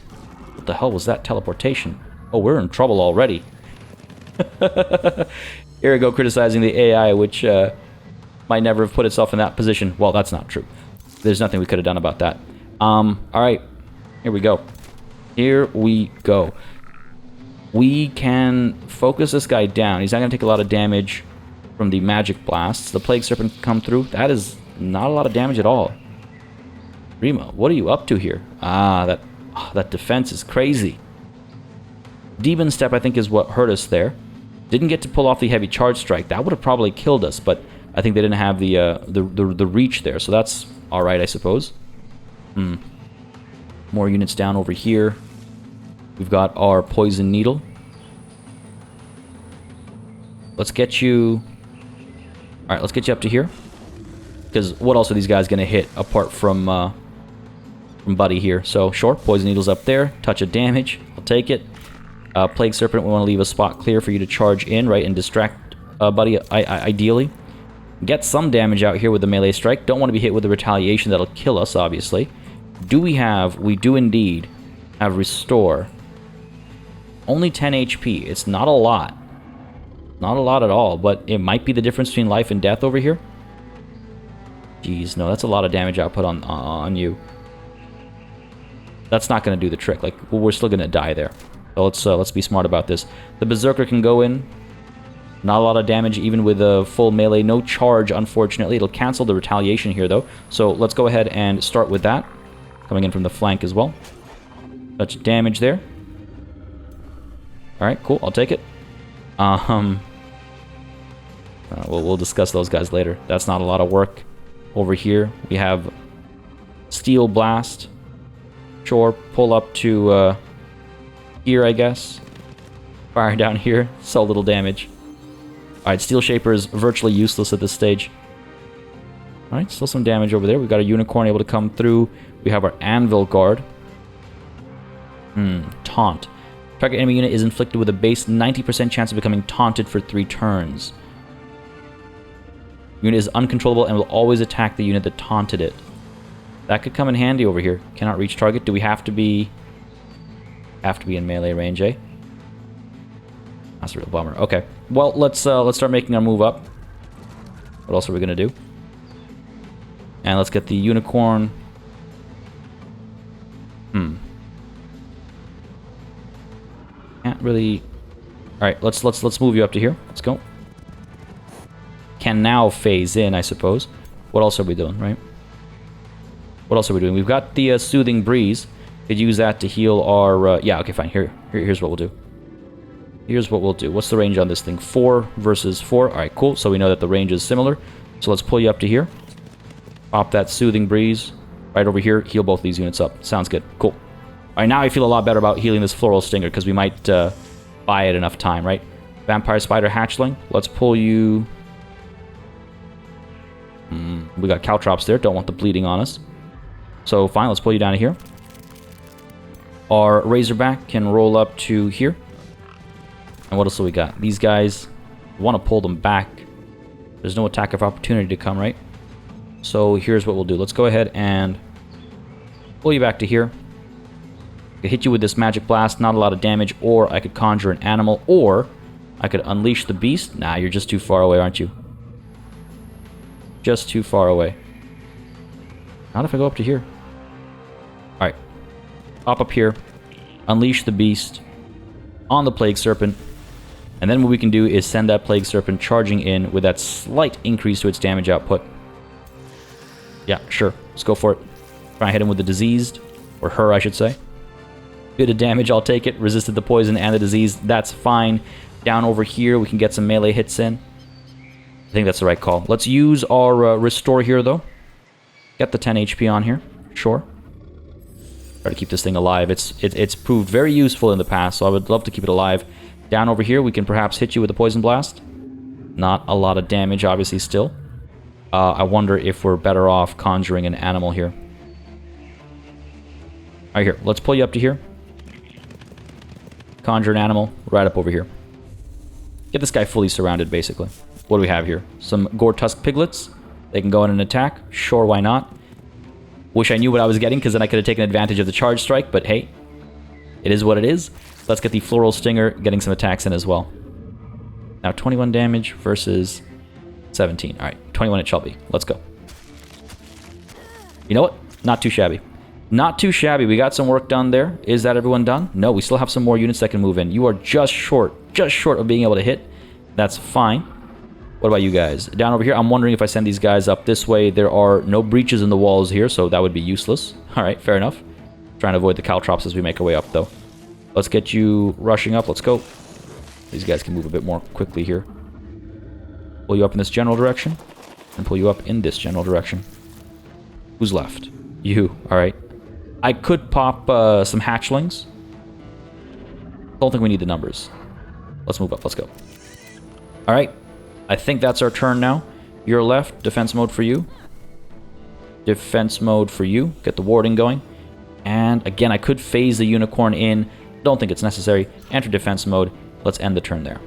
What the hell was that teleportation? Oh, we're in trouble already. Here we go, criticizing the AI, which might never have put itself in that position. Well, that's not true. There's nothing we could have done about that. Alright, here we go. Here we go. We can focus this guy down. He's not going to take a lot of damage from the magic blasts. The Plague Serpent come through. That is not a lot of damage at all. Rima, what are you up to here? Ah, that defense is crazy. Demon Step, I think, is what hurt us there. Didn't get to pull off the heavy charge strike. That would have probably killed us, but I think they didn't have the reach there, so that's all right, I suppose. More units down over here. We've got our Poison Needle. Let's get you... All right, let's get you up to here. Because what else are these guys going to hit apart from Buddy here? So, sure, Poison Needle's up there. Touch of damage. I'll take it. Plague Serpent, we want to leave a spot clear for you to charge in, right, and distract Buddy, ideally. Get some damage out here with the melee strike. Don't want to be hit with the retaliation. That'll kill us, obviously. We do indeed have Restore. Only 10 HP. It's not a lot. Not a lot at all, but it might be the difference between life and death over here. Jeez, no, that's a lot of damage output on you. That's not going to do the trick. Like, we're still going to die there. So let's be smart about this. The Berserker can go in. Not a lot of damage, even with a full melee. No charge, unfortunately. It'll cancel the retaliation here, though. So let's go ahead and start with that. Coming in from the flank as well. Much damage there. Alright, cool. I'll take it. We'll discuss those guys later. That's not a lot of work. Over here, we have Steel Blast. Sure, pull up to here, I guess. Fire down here. So little damage. Alright, Steel Shaper is virtually useless at this stage. Alright, still some damage over there. We've got a Unicorn able to come through. We have our Anvil Guard. Taunt. Target enemy unit is inflicted with a base 90% chance of becoming taunted for 3 turns. Unit is uncontrollable and will always attack the unit that taunted it. That could come in handy over here. Cannot reach target. Do we have to be... Have to be in melee range, eh? That's a real bummer. Okay. Well, let's start making our move up. What else are we gonna do? And let's get the Unicorn. Can't really... Alright, let's move you up to here. Let's go. Can now phase in, I suppose. What else are we doing, right? What else are we doing? We've got the Soothing Breeze. Could use that to heal our... yeah, okay, fine. Here's what we'll do. Here's what we'll do. What's the range on this thing? 4 versus 4. Alright, cool. So we know that the range is similar. So let's pull you up to here. Pop that Soothing Breeze. Right over here. Heal both these units up. Sounds good. Cool. Alright, now I feel a lot better about healing this Floral Stinger, because we might buy it enough time, right? Vampire Spider Hatchling. Let's pull you... we got Caltrops there. Don't want the bleeding on us. So, fine. Let's pull you down to here. Our Razorback can roll up to here. And what else do we got? These guys, want to pull them back. There's no attack of opportunity to come, right? So, here's what we'll do. Let's go ahead and pull you back to here. I could hit you with this Magic Blast, not a lot of damage, or I could conjure an animal, or I could unleash the beast. Nah, you're just too far away, aren't you? Just too far away. Not if I go up to here. Alright. Pop up here. Unleash the beast on the Plague Serpent. And then what we can do is send that Plague Serpent charging in with that slight increase to its damage output. Yeah, sure. Let's go for it. Try and hit him with the Diseased. Or her, I should say. Bit of damage, I'll take it. Resisted the poison and the disease. That's fine. Down over here, we can get some melee hits in. I think that's the right call. Let's use our Restore here, though. Get the 10 HP on here. Sure. Try to keep this thing alive. It's proved very useful in the past, so I would love to keep it alive. Down over here, we can perhaps hit you with a Poison Blast. Not a lot of damage, obviously, still. I wonder if we're better off conjuring an animal here. Alright, here. Let's pull you up to here. Conjure an animal right up over here. Get this guy fully surrounded, basically. What do we have here? Some Gore-Tusk Piglets. They can go in and attack. Sure, why not? Wish I knew what I was getting, because then I could have taken advantage of the Charge Strike, but hey. It is what it is. Let's get the Floral Stinger getting some attacks in as well. Now, 21 damage versus 17. Alright, 21 it shall be. Let's go. You know what? Not too shabby. Not too shabby. We got some work done there. Is that everyone done? No, we still have some more units that can move in. You are just short of being able to hit. That's fine. What about you guys? Down over here, I'm wondering if I send these guys up this way. There are no breaches in the walls here, so that would be useless. Alright, fair enough. Trying to avoid the Caltrops as we make our way up, though. Let's get you rushing up. Let's go. These guys can move a bit more quickly here. Pull you up in this general direction, and pull you up in this general direction. Who's left? You. Alright. I could pop some hatchlings. Don't think we need the numbers. Let's move up. Let's go. Alright. I think that's our turn now. You're left. Defense mode for you. Defense mode for you. Get the warding going. And again, I could phase the Unicorn in. Don't think it's necessary. Enter defense mode. Let's end the turn there.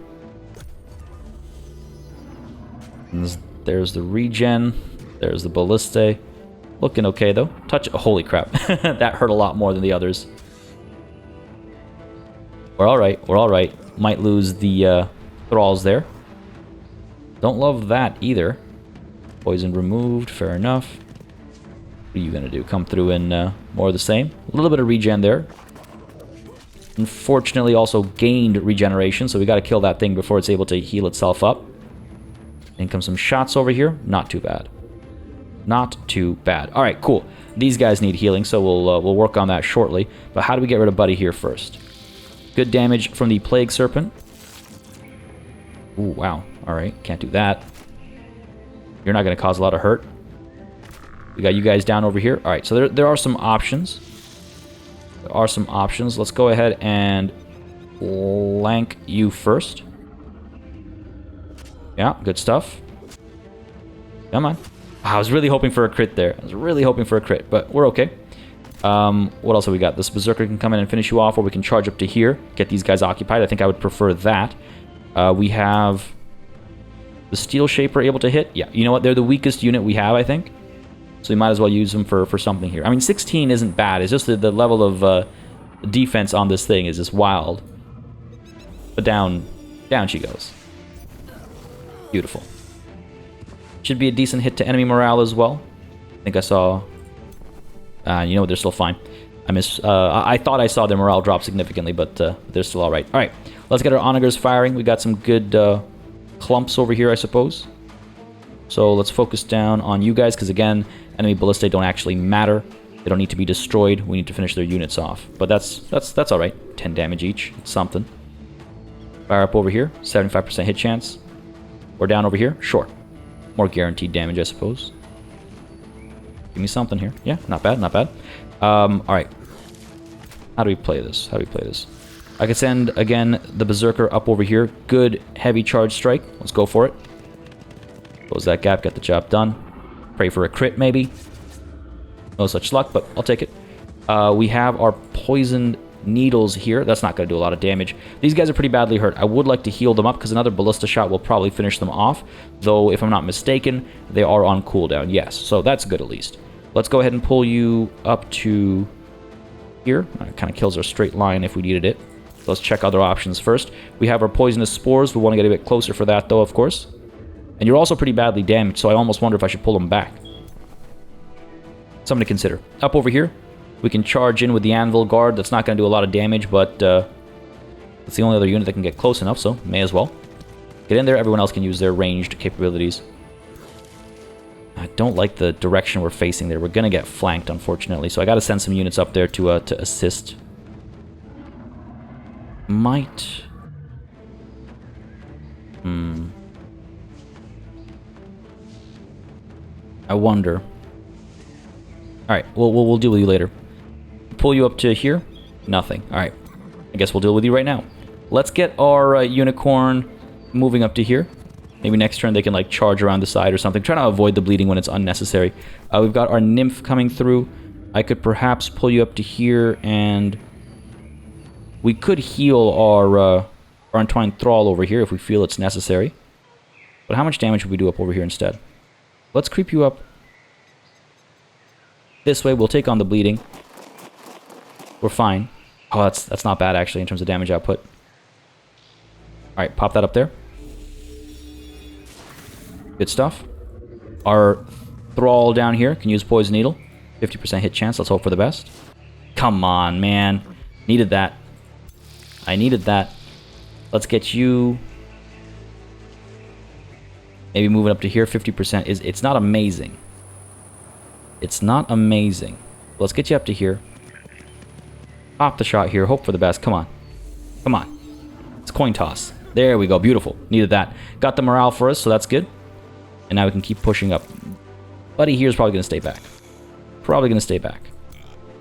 And there's the regen. There's the Ballista. Looking okay, though. Touch... Holy crap. That hurt a lot more than the others. We're alright. We're alright. Might lose the thralls there. Don't love that either. Poison removed. Fair enough. What are you going to do? Come through and more of the same? A little bit of regen there. Unfortunately, also gained regeneration, so we got to kill that thing before it's able to heal itself up. In comes some shots over here. Not too bad. Not too bad. All right, cool. These guys need healing, so we'll work on that shortly. But how do we get rid of Buddy here first? Good damage from the Plague Serpent. Ooh, wow. All right, can't do that. You're not going to cause a lot of hurt. We got you guys down over here. All right, so there are some options. There are some options. Let's go ahead and flank you first. Yeah, good stuff. Come on. I was really hoping for a crit there. I was really hoping for a crit, but we're okay. What else have we got? This Berserker can come in and finish you off, or we can charge up to here, get these guys occupied. I think I would prefer that. We have the Steel Shaper able to hit. Yeah, you know what? They're the weakest unit we have, I think. So we might as well use them for something here. I mean, 16 isn't bad. It's just the level of defense on this thing is just wild. But down she goes. Beautiful. Should be a decent hit to enemy morale as well. I think I saw... you know what? They're still fine. I thought I saw their morale drop significantly, but they're still alright. Alright, let's get our onagers firing. We got some good clumps over here, I suppose. So let's focus down on you guys, because again, enemy ballistae don't actually matter. They don't need to be destroyed. We need to finish their units off. But that's alright. 10 damage each. It's something. Fire up over here. 75% hit chance. We're down over here. Sure. More guaranteed damage, I suppose. Give me something here. Yeah, not bad, not bad. Alright. How do we play this? How do we play this? I could send, again, the Berserker up over here. Good heavy charge strike. Let's go for it. Close that gap, get the job done. Pray for a crit, maybe. No such luck, but I'll take it. We have our poisoned needles here. That's not going to do a lot of damage. These guys are pretty badly hurt. I would like to heal them up, because another ballista shot will probably finish them off. Though, if I'm not mistaken, they are on cooldown. Yes, so that's good at least. Let's go ahead and pull you up to here. It kind of kills our straight line if we needed it. Let's check other options first. We have our poisonous spores. We want to get a bit closer for that, though, of course. And you're also pretty badly damaged, so I almost wonder if I should pull them back. Something to consider. Up over here, we can charge in with the Anvil Guard. That's not going to do a lot of damage, but it's the only other unit that can get close enough, so may as well. Get in there. Everyone else can use their ranged capabilities. I don't like the direction we're facing there. We're going to get flanked, unfortunately, so I got to send some units up there to assist. Might... I wonder. Alright, we'll deal with you later. Pull you up to here? Nothing. Alright. I guess we'll deal with you right now. Let's get our unicorn moving up to here. Maybe next turn they can like charge around the side or something. Trying to avoid the bleeding when it's unnecessary. We've got our nymph coming through. I could perhaps pull you up to here, and we could heal our entwined thrall over here if we feel it's necessary. But how much damage would we do up over here instead? Let's creep you up this way. We'll take on the bleeding. We're fine. Oh, that's not bad actually in terms of damage output. Alright, pop that up there. Good stuff. Our thrall down here can use Poison Needle. 50% hit chance. Let's hope for the best. Come on, man. Needed that. I needed that. Let's get you... maybe moving up to here. 50% is... it's not amazing. It's not amazing. Let's get you up to here. Pop the shot here. Hope for the best. Come on. Come on. It's coin toss. There we go. Beautiful. Needed that. Got the morale for us, so that's good. And now we can keep pushing up. Buddy here is probably going to stay back. Probably going to stay back.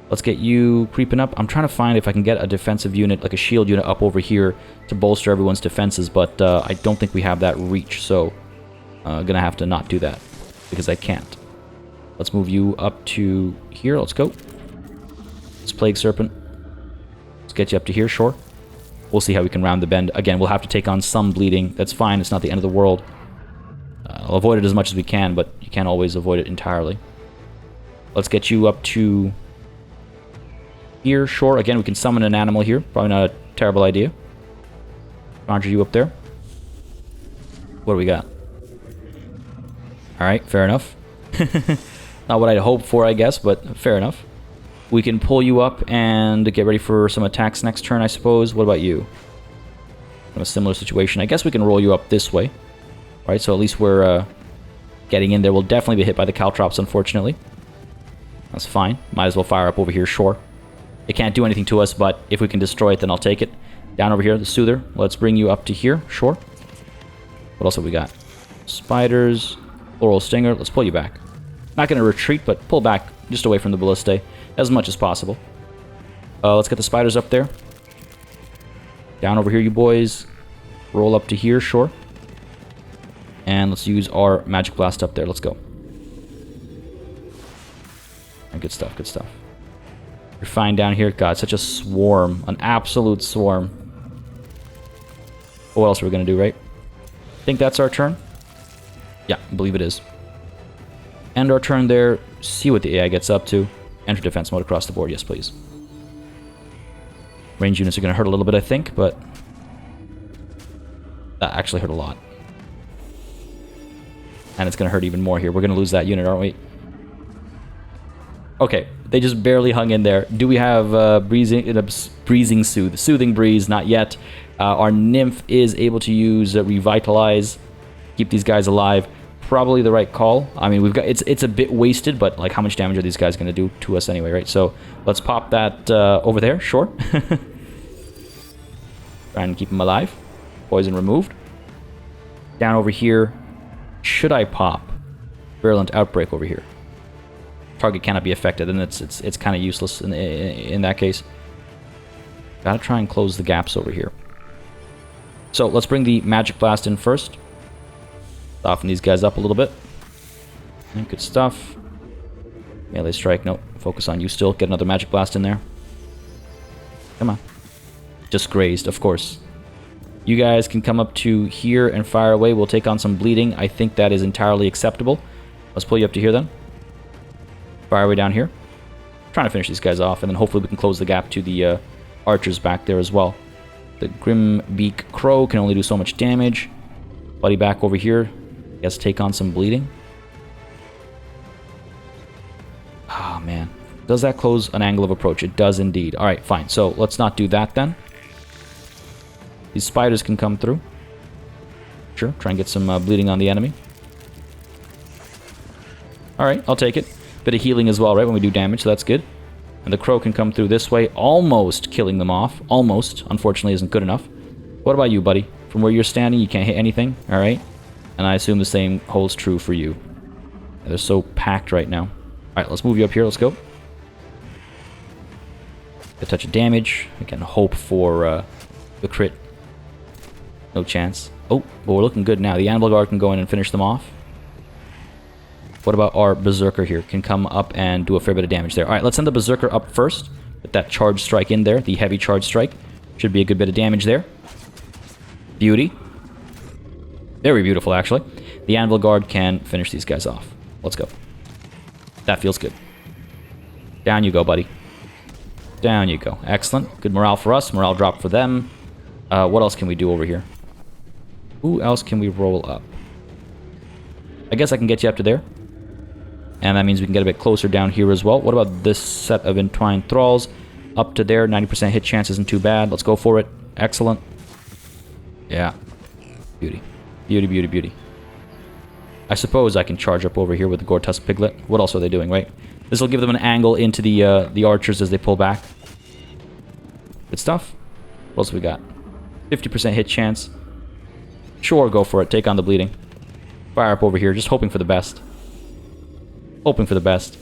Let's get you creeping up. I'm trying to find if I can get a defensive unit, like a shield unit up over here to bolster everyone's defenses, but I don't think we have that reach, so I'm going to have to not do that because I can't. Let's move you up to here. Let's go. This Plague Serpent. Let's get you up to here, sure. We'll see how we can round the bend. Again, we'll have to take on some bleeding. That's fine. It's not the end of the world. I'll avoid it as much as we can, but you can't always avoid it entirely. Let's get you up to here, sure. Again, we can summon an animal here. Probably not a terrible idea. Conjure you up there. What do we got? Alright, fair enough. Not what I'd hoped for, I guess, but fair enough. We can pull you up and get ready for some attacks next turn, I suppose. What about you? In a similar situation. I guess we can roll you up this way. Right, so at least we're getting in there. We'll definitely be hit by the caltrops, unfortunately. That's fine. Might as well fire up over here, sure. It can't do anything to us, but if we can destroy it, then I'll take it. Down over here, the Soother. Let's bring you up to here, sure. What else have we got? Spiders, Floral Stinger. Let's pull you back. Not going to retreat, but pull back just away from the Ballistae as much as possible. Let's get the spiders up there. Down over here, you boys. Roll up to here, sure. And let's use our Magic Blast up there. Let's go. Good stuff, good stuff. You're fine down here. God, such a swarm. An absolute swarm. What else are we going to do, right? Think that's our turn? Yeah, I believe it is. End our turn there. See what the AI gets up to. Enter defense mode across the board. Yes, please. Range units are going to hurt a little bit, I think, but... that actually hurt a lot. And it's going to hurt even more here. We're going to lose that unit, aren't we? Okay, they just barely hung in there. Do we have soothing breeze? Not yet. Our nymph is able to use revitalize, keep these guys alive. Probably the right call. I mean, we've got it's a bit wasted, but like, how much damage are these guys going to do to us anyway, right? So let's pop that over there. Sure. Try and keep them alive. Poison removed. Down over here. Should I pop Virulent Outbreak over here? Target cannot be affected, and it's kind of useless in that case. Gotta try and close the gaps over here. So let's bring the Magic Blast in first. Soften these guys up a little bit. Good stuff. Melee strike. No, focus on you still. Get another Magic Blast in there. Come on. Just grazed, of course. You guys can come up to here and fire away. We'll take on some bleeding. I think that is entirely acceptable. Let's pull you up to here then. Fire away down here. Trying to finish these guys off, and then hopefully we can close the gap to the archers back there as well. The Grimbeak Crow can only do so much damage. Buddy back over here. Guess take on some bleeding. Oh, man. Does that close an angle of approach? It does indeed. Alright, fine. So let's not do that then. These spiders can come through. Sure, try and get some bleeding on the enemy. Alright, I'll take it. Bit of healing as well, right, when we do damage, so that's good. And the crow can come through this way, almost killing them off. Almost, unfortunately, isn't good enough. What about you, buddy? From where you're standing, you can't hit anything, alright? And I assume the same holds true for you. They're so packed right now. Alright, let's move you up here, let's go. A touch of damage. I can hope for the crit. No chance. Oh, but we're looking good now. The Anvil Guard can go in and finish them off. What about our Berserker here? Can come up and do a fair bit of damage there. Alright, let's send the Berserker up first. Put that charge strike in there. The heavy charge strike. Should be a good bit of damage there. Beauty. Very beautiful, actually. The Anvil Guard can finish these guys off. Let's go. That feels good. Down you go, buddy. Down you go. Excellent. Good morale for us. Morale drop for them. What else can we do over here? Who else can we roll up? I guess I can get you up to there. And that means we can get a bit closer down here as well. What about this set of Entwined Thralls? Up to there. 90% hit chance isn't too bad. Let's go for it. Excellent. Yeah. Beauty. Beauty, beauty, beauty. I suppose I can charge up over here with the Gore-Tusk Piglet. What else are they doing, right? This will give them an angle into the archers as they pull back. Good stuff. What else we got? 50% hit chance. Sure, go for it. Take on the bleeding. Fire up over here. Just hoping for the best. Hoping for the best.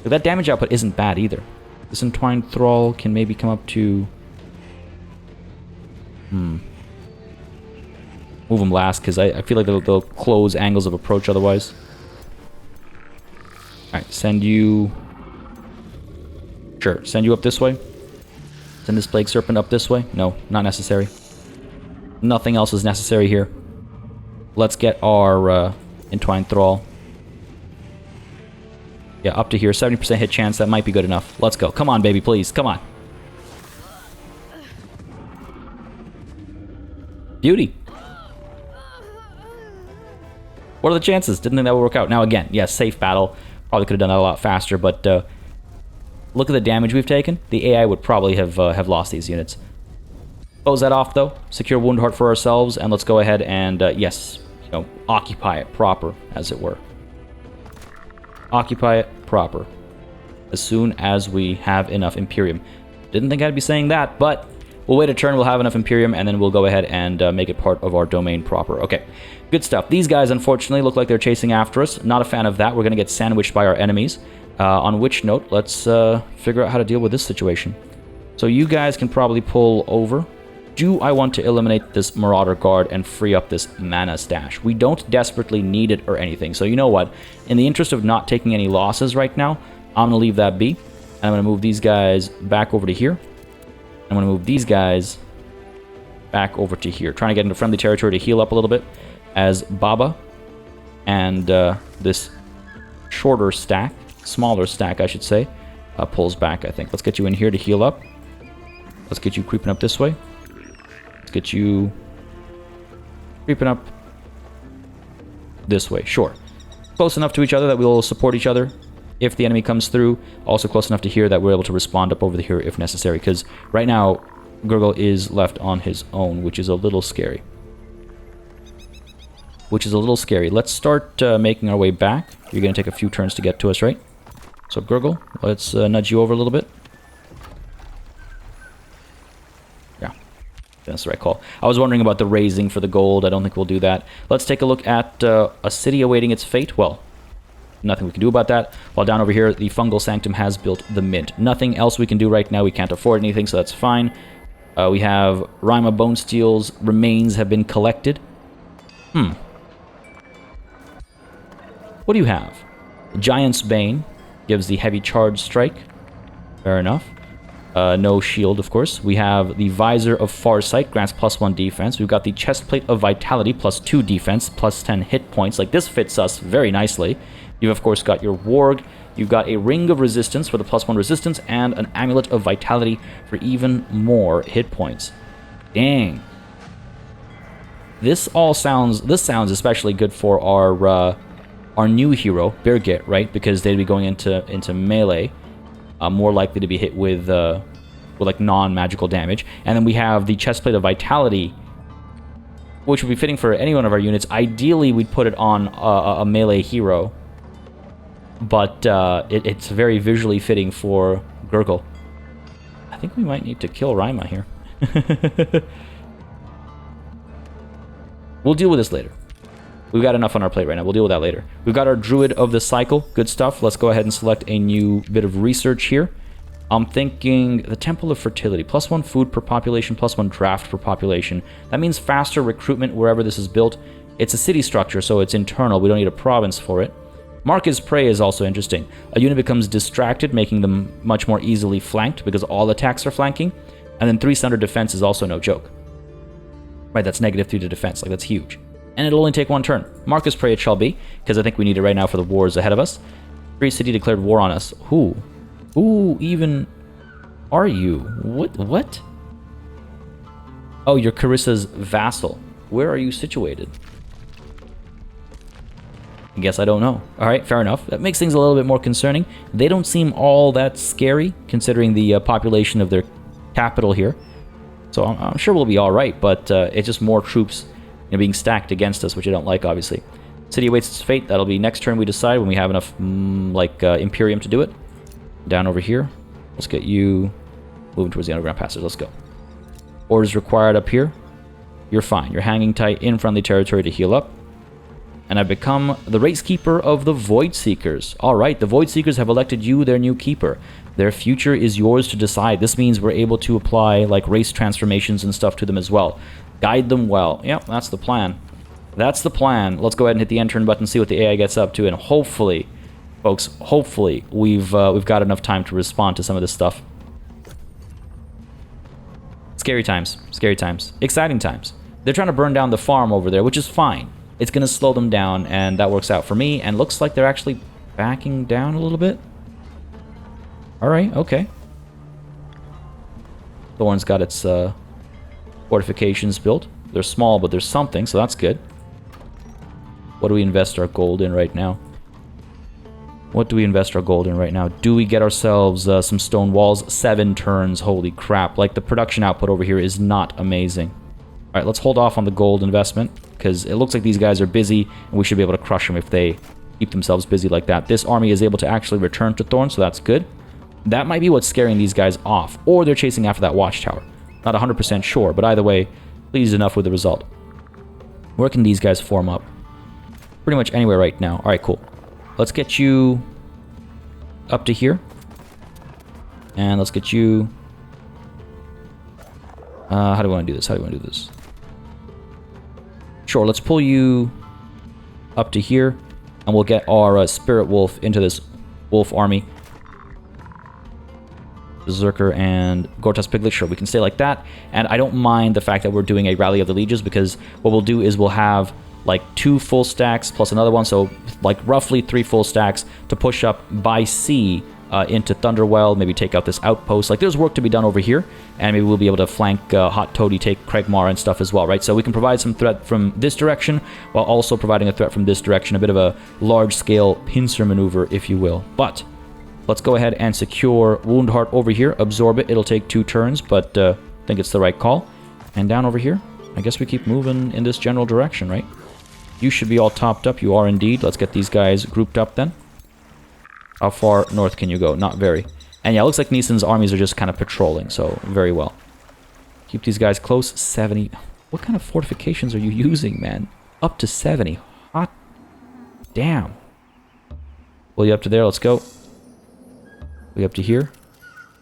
But that damage output isn't bad either. This Entwined Thrall can maybe come up to... Move them last, because I feel like they'll close angles of approach otherwise. Alright, send you... Sure, send you up this way. Send this Plague Serpent up this way. No, not necessary. Nothing else is necessary here. Let's get our Entwined Thrall. Yeah, up to here. 70% hit chance. That might be good enough. Let's go. Come on, baby, please. Come on. Beauty. What are the chances? Didn't think that would work out. Now, again, yes, safe battle. Probably could have done that a lot faster, but look at the damage we've taken. The AI would probably have lost these units. Close that off, though. Secure Wound Heart for ourselves, and let's go ahead and, yes, you know, occupy it proper, as it were. Occupy it proper. As soon as we have enough Imperium. Didn't think I'd be saying that, but we'll wait a turn, we'll have enough Imperium, and then we'll go ahead and make it part of our domain proper. Okay, good stuff. These guys, unfortunately, look like they're chasing after us. Not a fan of that. We're going to get sandwiched by our enemies. On which note, let's figure out how to deal with this situation. So you guys can probably pull over. Do I want to eliminate this Marauder Guard and free up this mana stash? We don't desperately need it or anything. So you know what? In the interest of not taking any losses right now, I'm going to leave that be. And I'm going to move these guys back over to here. I'm going to move these guys back over to here. Trying to get into friendly territory to heal up a little bit. As Baba and this shorter stack, smaller stack I should say, pulls back, I think. Let's get you in here to heal up. Let's get you creeping up this way. Get you creeping up this way. Sure. Close enough to each other that we'll support each other if the enemy comes through. Also close enough to here that we're able to respond up over here if necessary. Because right now, Gurgle is left on his own, which is a little scary. Let's start making our way back. You're going to take a few turns to get to us, right? So Gurgle, let's nudge you over a little bit. That's the right call. I was wondering about the raising for the gold. I don't think we'll do that. Let's take a look at a city awaiting its fate. Well, nothing we can do about that. While down over here, the Fungal Sanctum has built the mint. Nothing else we can do right now. We can't afford anything, so that's fine. We have Rima Bonesteel's remains have been collected. What do you have? Giant's Bane gives the heavy charge strike. Fair enough. No shield, of course. We have the Visor of Farsight, grants +1 defense. We've got the Chestplate of Vitality, +2 defense, +10 hit points. Like, this fits us very nicely. You've, of course, got your Warg. You've got a Ring of Resistance for the +1 resistance, and an Amulet of Vitality for even more hit points. Dang. This sounds especially good for our new hero, Birgit, right? Because they'd be going into melee. More likely to be hit with like non-magical damage. And then we have the Chestplate of Vitality, which would be fitting for any one of our units. Ideally, we'd put it on a melee hero, but it's very visually fitting for Gurgle. I think we might need to kill Rima here. We'll deal with this later. We've got enough on our plate right now. We'll deal with that later. We've got our Druid of the Cycle. Good stuff. Let's go ahead and select a new bit of research here. I'm thinking the Temple of Fertility. +1 food per population, +1 draft per population. That means faster recruitment wherever this is built. It's a city structure, so it's internal. We don't need a province for it. Mark Prey is also interesting. A unit becomes distracted, making them much more easily flanked because all attacks are flanking. And then 3 Sunder Defense is also no joke. Right, that's -3 to defense. Like, that's huge. And it'll only take 1 turn. Marcus Prey it shall be, because I think we need it right now for the wars ahead of us. Free City declared war on us. Who? Who even are you? What? Oh, you're Carissa's vassal. Where are you situated? I guess I don't know. Alright, fair enough. That makes things a little bit more concerning. They don't seem all that scary, considering the population of their capital here. So I'm sure we'll be alright, but it's just more troops being stacked against us, which I don't like, obviously. City awaits its fate. That'll be next turn we decide when we have enough, Imperium to do it. Down over here. Let's get you moving towards the underground passage. Let's go. Orders required up here. You're fine. You're hanging tight in friendly territory to heal up. And I've become the race keeper of the Void Seekers. Alright, the Void Seekers have elected you their new keeper. Their future is yours to decide. This means we're able to apply, like, race transformations and stuff to them as well. Guide them well. Yep, that's the plan. That's the plan. Let's go ahead and hit the end turn button, see what the AI gets up to, and hopefully, folks, hopefully we've got enough time to respond to some of this stuff. Scary times. Scary times. Exciting times. They're trying to burn down the farm over there, which is fine. It's going to slow them down, and that works out for me, and looks like they're actually backing down a little bit. Alright, okay. Thorn's got its fortifications built. They're small, but there's something, so that's good. What do we invest our gold in right now? What do we invest our gold in right now? Do we get ourselves some stone walls? 7 turns. Holy crap. Like, the production output over here is not amazing. All right, let's hold off on the gold investment, because it looks like these guys are busy, and we should be able to crush them if they keep themselves busy like that. This army is able to actually return to Thorn, so that's good. That might be what's scaring these guys off, or they're chasing after that watchtower. Not 100% sure, but either way, pleased enough with the result. Where can these guys form up? Pretty much anywhere right now. All right, cool. Let's get you up to here. And let's get you... how do we want to do this? How do we want to do this? Sure, let's pull you up to here. And we'll get our Spirit Wolf into this wolf army. Berserker and Gortas Piglet. Sure, we can stay like that. And I don't mind the fact that we're doing a Rally of the Lieges, because what we'll do is we'll have like 2 full stacks plus another one, so like roughly 3 full stacks to push up by sea into Thunderwell, maybe take out this outpost. Like, there's work to be done over here, and maybe we'll be able to flank Hot Toady, take Craigmar and stuff as well, right? So we can provide some threat from this direction while also providing a threat from this direction, a bit of a large-scale pincer maneuver, if you will. But let's go ahead and secure Woundheart over here, absorb it. It'll take 2 turns, but I think it's the right call. And down over here, I guess we keep moving in this general direction, right? You should be all topped up. You are indeed. Let's get these guys grouped up then. How far north can you go? Not very. And yeah, it looks like Neeson's armies are just kind of patrolling, so very well. Keep these guys close. 70. What kind of fortifications are you using, man? Up to 70. Hot damn. Pull you up to there. Let's go. We up to here.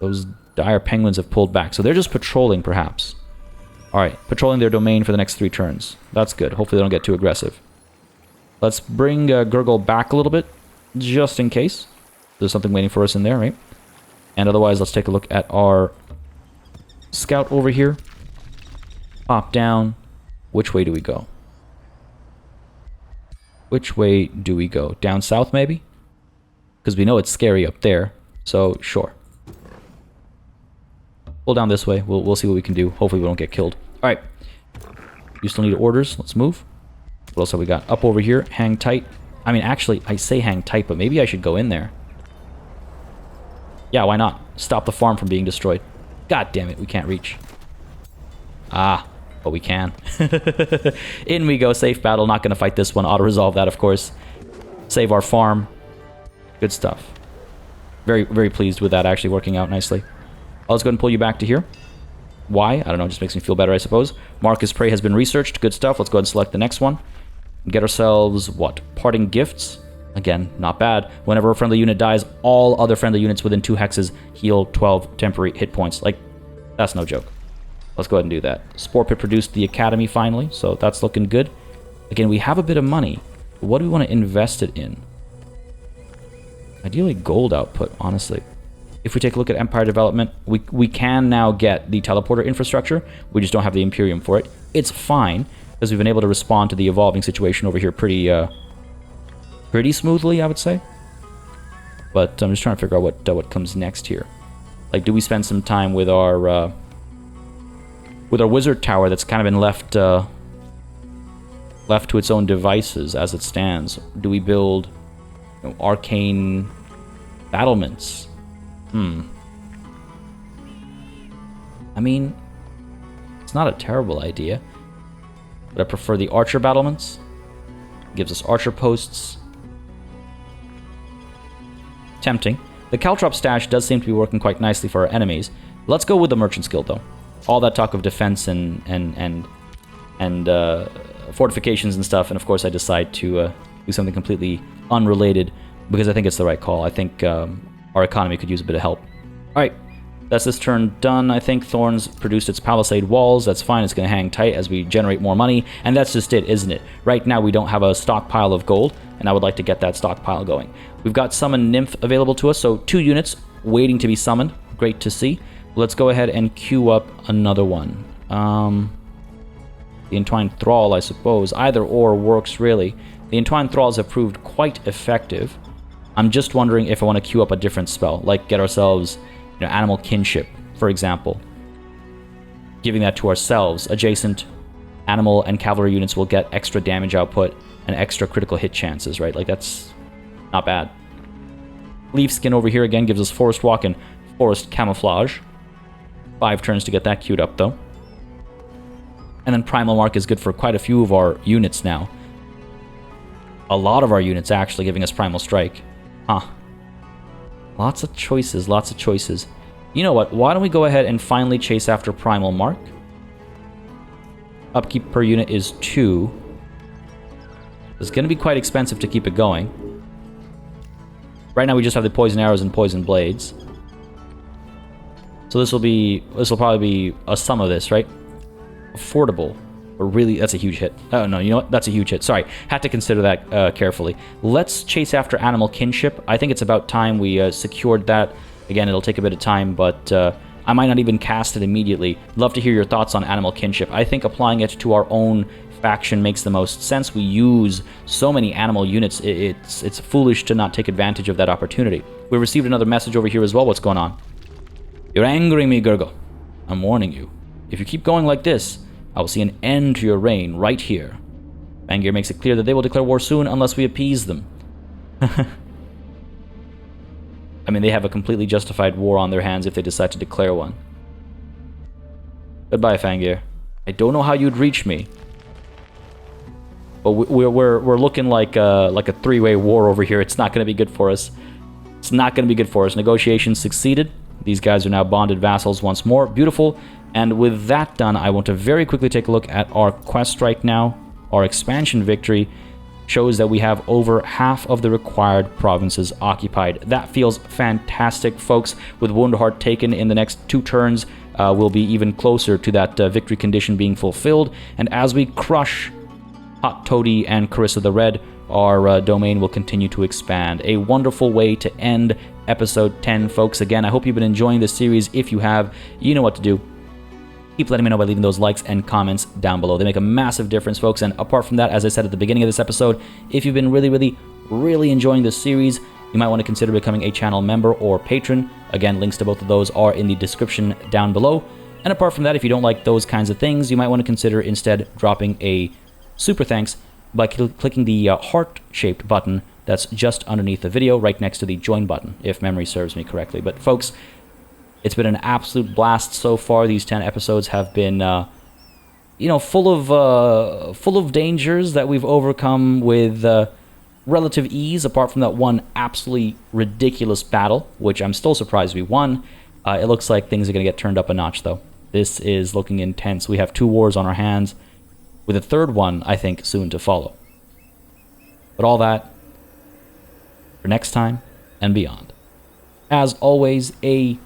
Those dire penguins have pulled back, so they're just patrolling, perhaps. All right, patrolling their domain for the next 3 turns. That's good. Hopefully they don't get too aggressive. Let's bring Gurgle back a little bit, just in case. There's something waiting for us in there, right? And otherwise, let's take a look at our scout over here. Pop down. Which way do we go? Which way do we go? Down south, maybe? Because we know it's scary up there. So, sure. Pull down this way. We'll see what we can do. Hopefully we don't get killed. Alright. You still need orders. Let's move. What else have we got? Up over here. Hang tight. I mean, actually, I say hang tight, but maybe I should go in there. Yeah, why not? Stop the farm from being destroyed. God damn it, we can't reach. Ah, but we can. In we go. Safe battle. Not going to fight this one. Auto-resolve that, of course. Save our farm. Good stuff. Very, very pleased with that actually working out nicely. Let's go ahead and pull you back to here. Why? I don't know. It just makes me feel better, I suppose. Marcus Prey has been researched. Good stuff. Let's go ahead and select the next one. Get ourselves, what? Parting Gifts. Again, not bad. Whenever a friendly unit dies, all other friendly units within 2 hexes heal 12 temporary hit points. Like, that's no joke. Let's go ahead and do that. Spore Pit produced the Academy finally, so that's looking good. Again, we have a bit of money. What do we want to invest it in? Ideally, gold output, honestly. If we take a look at Empire Development, we can now get the teleporter infrastructure. We just don't have the Imperium for it. It's fine, because we've been able to respond to the evolving situation over here pretty smoothly, I would say. But I'm just trying to figure out what comes next here. Like, do we spend some time with our wizard tower that's kind of been left to its own devices as it stands? Do we build, arcane battlements? I mean, it's not a terrible idea. But I prefer the archer battlements. It gives us archer posts. Tempting. The Caltrop stash does seem to be working quite nicely for our enemies. Let's go with the Merchant's Guild, though. All that talk of defense and fortifications and stuff, and of course I decide to do something completely unrelated because I think it's the right call. I think our economy could use a bit of help. Alright, that's this turn done. I think Thorns produced its palisade walls. That's fine. It's going to hang tight as we generate more money. And that's just it, isn't it? Right now we don't have a stockpile of gold, and I would like to get that stockpile going. We've got Summon Nymph available to us, so 2 units waiting to be summoned. Great to see. Let's go ahead and queue up another one. The Entwined Thrall, I suppose. Either or works, really. The Entwined Thralls have proved quite effective. I'm just wondering if I want to queue up a different spell, like get ourselves, Animal Kinship, for example. Giving that to ourselves. Adjacent animal and cavalry units will get extra damage output and extra critical hit chances, right? Like, that's not bad. Leaf Skin over here again gives us Forest Walk and Forest Camouflage. 5 turns to get that queued up, though. And then Primal Mark is good for quite a few of our units now. A lot of our units actually giving us Primal Strike. Huh. Lots of choices, lots of choices. You know what? Why don't we go ahead and finally chase after Primal Mark? Upkeep per unit is 2. It's going to be quite expensive to keep it going. Right now we just have the Poison Arrows and Poison Blades. So this will probably be a sum of this, right? Affordable. Or really, that's a huge hit. Oh, no, you know what? That's a huge hit. Sorry, had to consider that carefully. Let's chase after Animal Kinship. I think it's about time we secured that. Again, it'll take a bit of time, but I might not even cast it immediately. Love to hear your thoughts on Animal Kinship. I think applying it to our own faction makes the most sense. We use so many animal units, it's foolish to not take advantage of that opportunity. We received another message over here as well. What's going on? You're angering me, Gurgle. I'm warning you. If you keep going like this, I will see an end to your reign right here. Bangir makes it clear that they will declare war soon unless we appease them. I mean, they have a completely justified war on their hands if they decide to declare one. Goodbye, Fangir. I don't know how you'd reach me, but we're looking like a three-way war over here. It's not going to be good for us. It's not going to be good for us. Negotiations succeeded. These guys are now bonded vassals once more. Beautiful. And with that done, I want to very quickly take a look at our quest right now. Our expansion victory shows that we have over half of the required provinces occupied. That feels fantastic, folks. With Woundheart taken in the next 2 turns, we'll be even closer to that victory condition being fulfilled. And as we crush Hot Toady and Carissa the Red, our domain will continue to expand. A wonderful way to end episode 10, folks. Again, I hope you've been enjoying this series. If you have, you know what to do. Keep letting me know by leaving those likes and comments down below. They make a massive difference, folks. And apart from that, as I said at the beginning of this episode, if you've been really enjoying this series, you might want to consider becoming a channel member or patron. Again, links to both of those are in the description down below. And apart from that, if you don't like those kinds of things, you might want to consider instead dropping a super thanks by clicking the heart-shaped button that's just underneath the video, right next to the join button, if memory serves me correctly. But folks, it's been an absolute blast so far. These 10 episodes have been, full of dangers that we've overcome with relative ease, apart from that one absolutely ridiculous battle, which I'm still surprised we won. It looks like things are going to get turned up a notch, though. This is looking intense. We have 2 wars on our hands, with a 3rd one, I think, soon to follow. But all that for next time and beyond. As always, a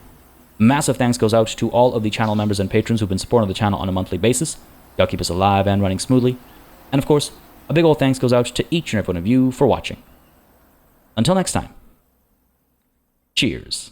massive thanks goes out to all of the channel members and patrons who've been supporting the channel on a monthly basis. Y'all keep us alive and running smoothly. And of course, a big old thanks goes out to each and every one of you for watching. Until next time, cheers.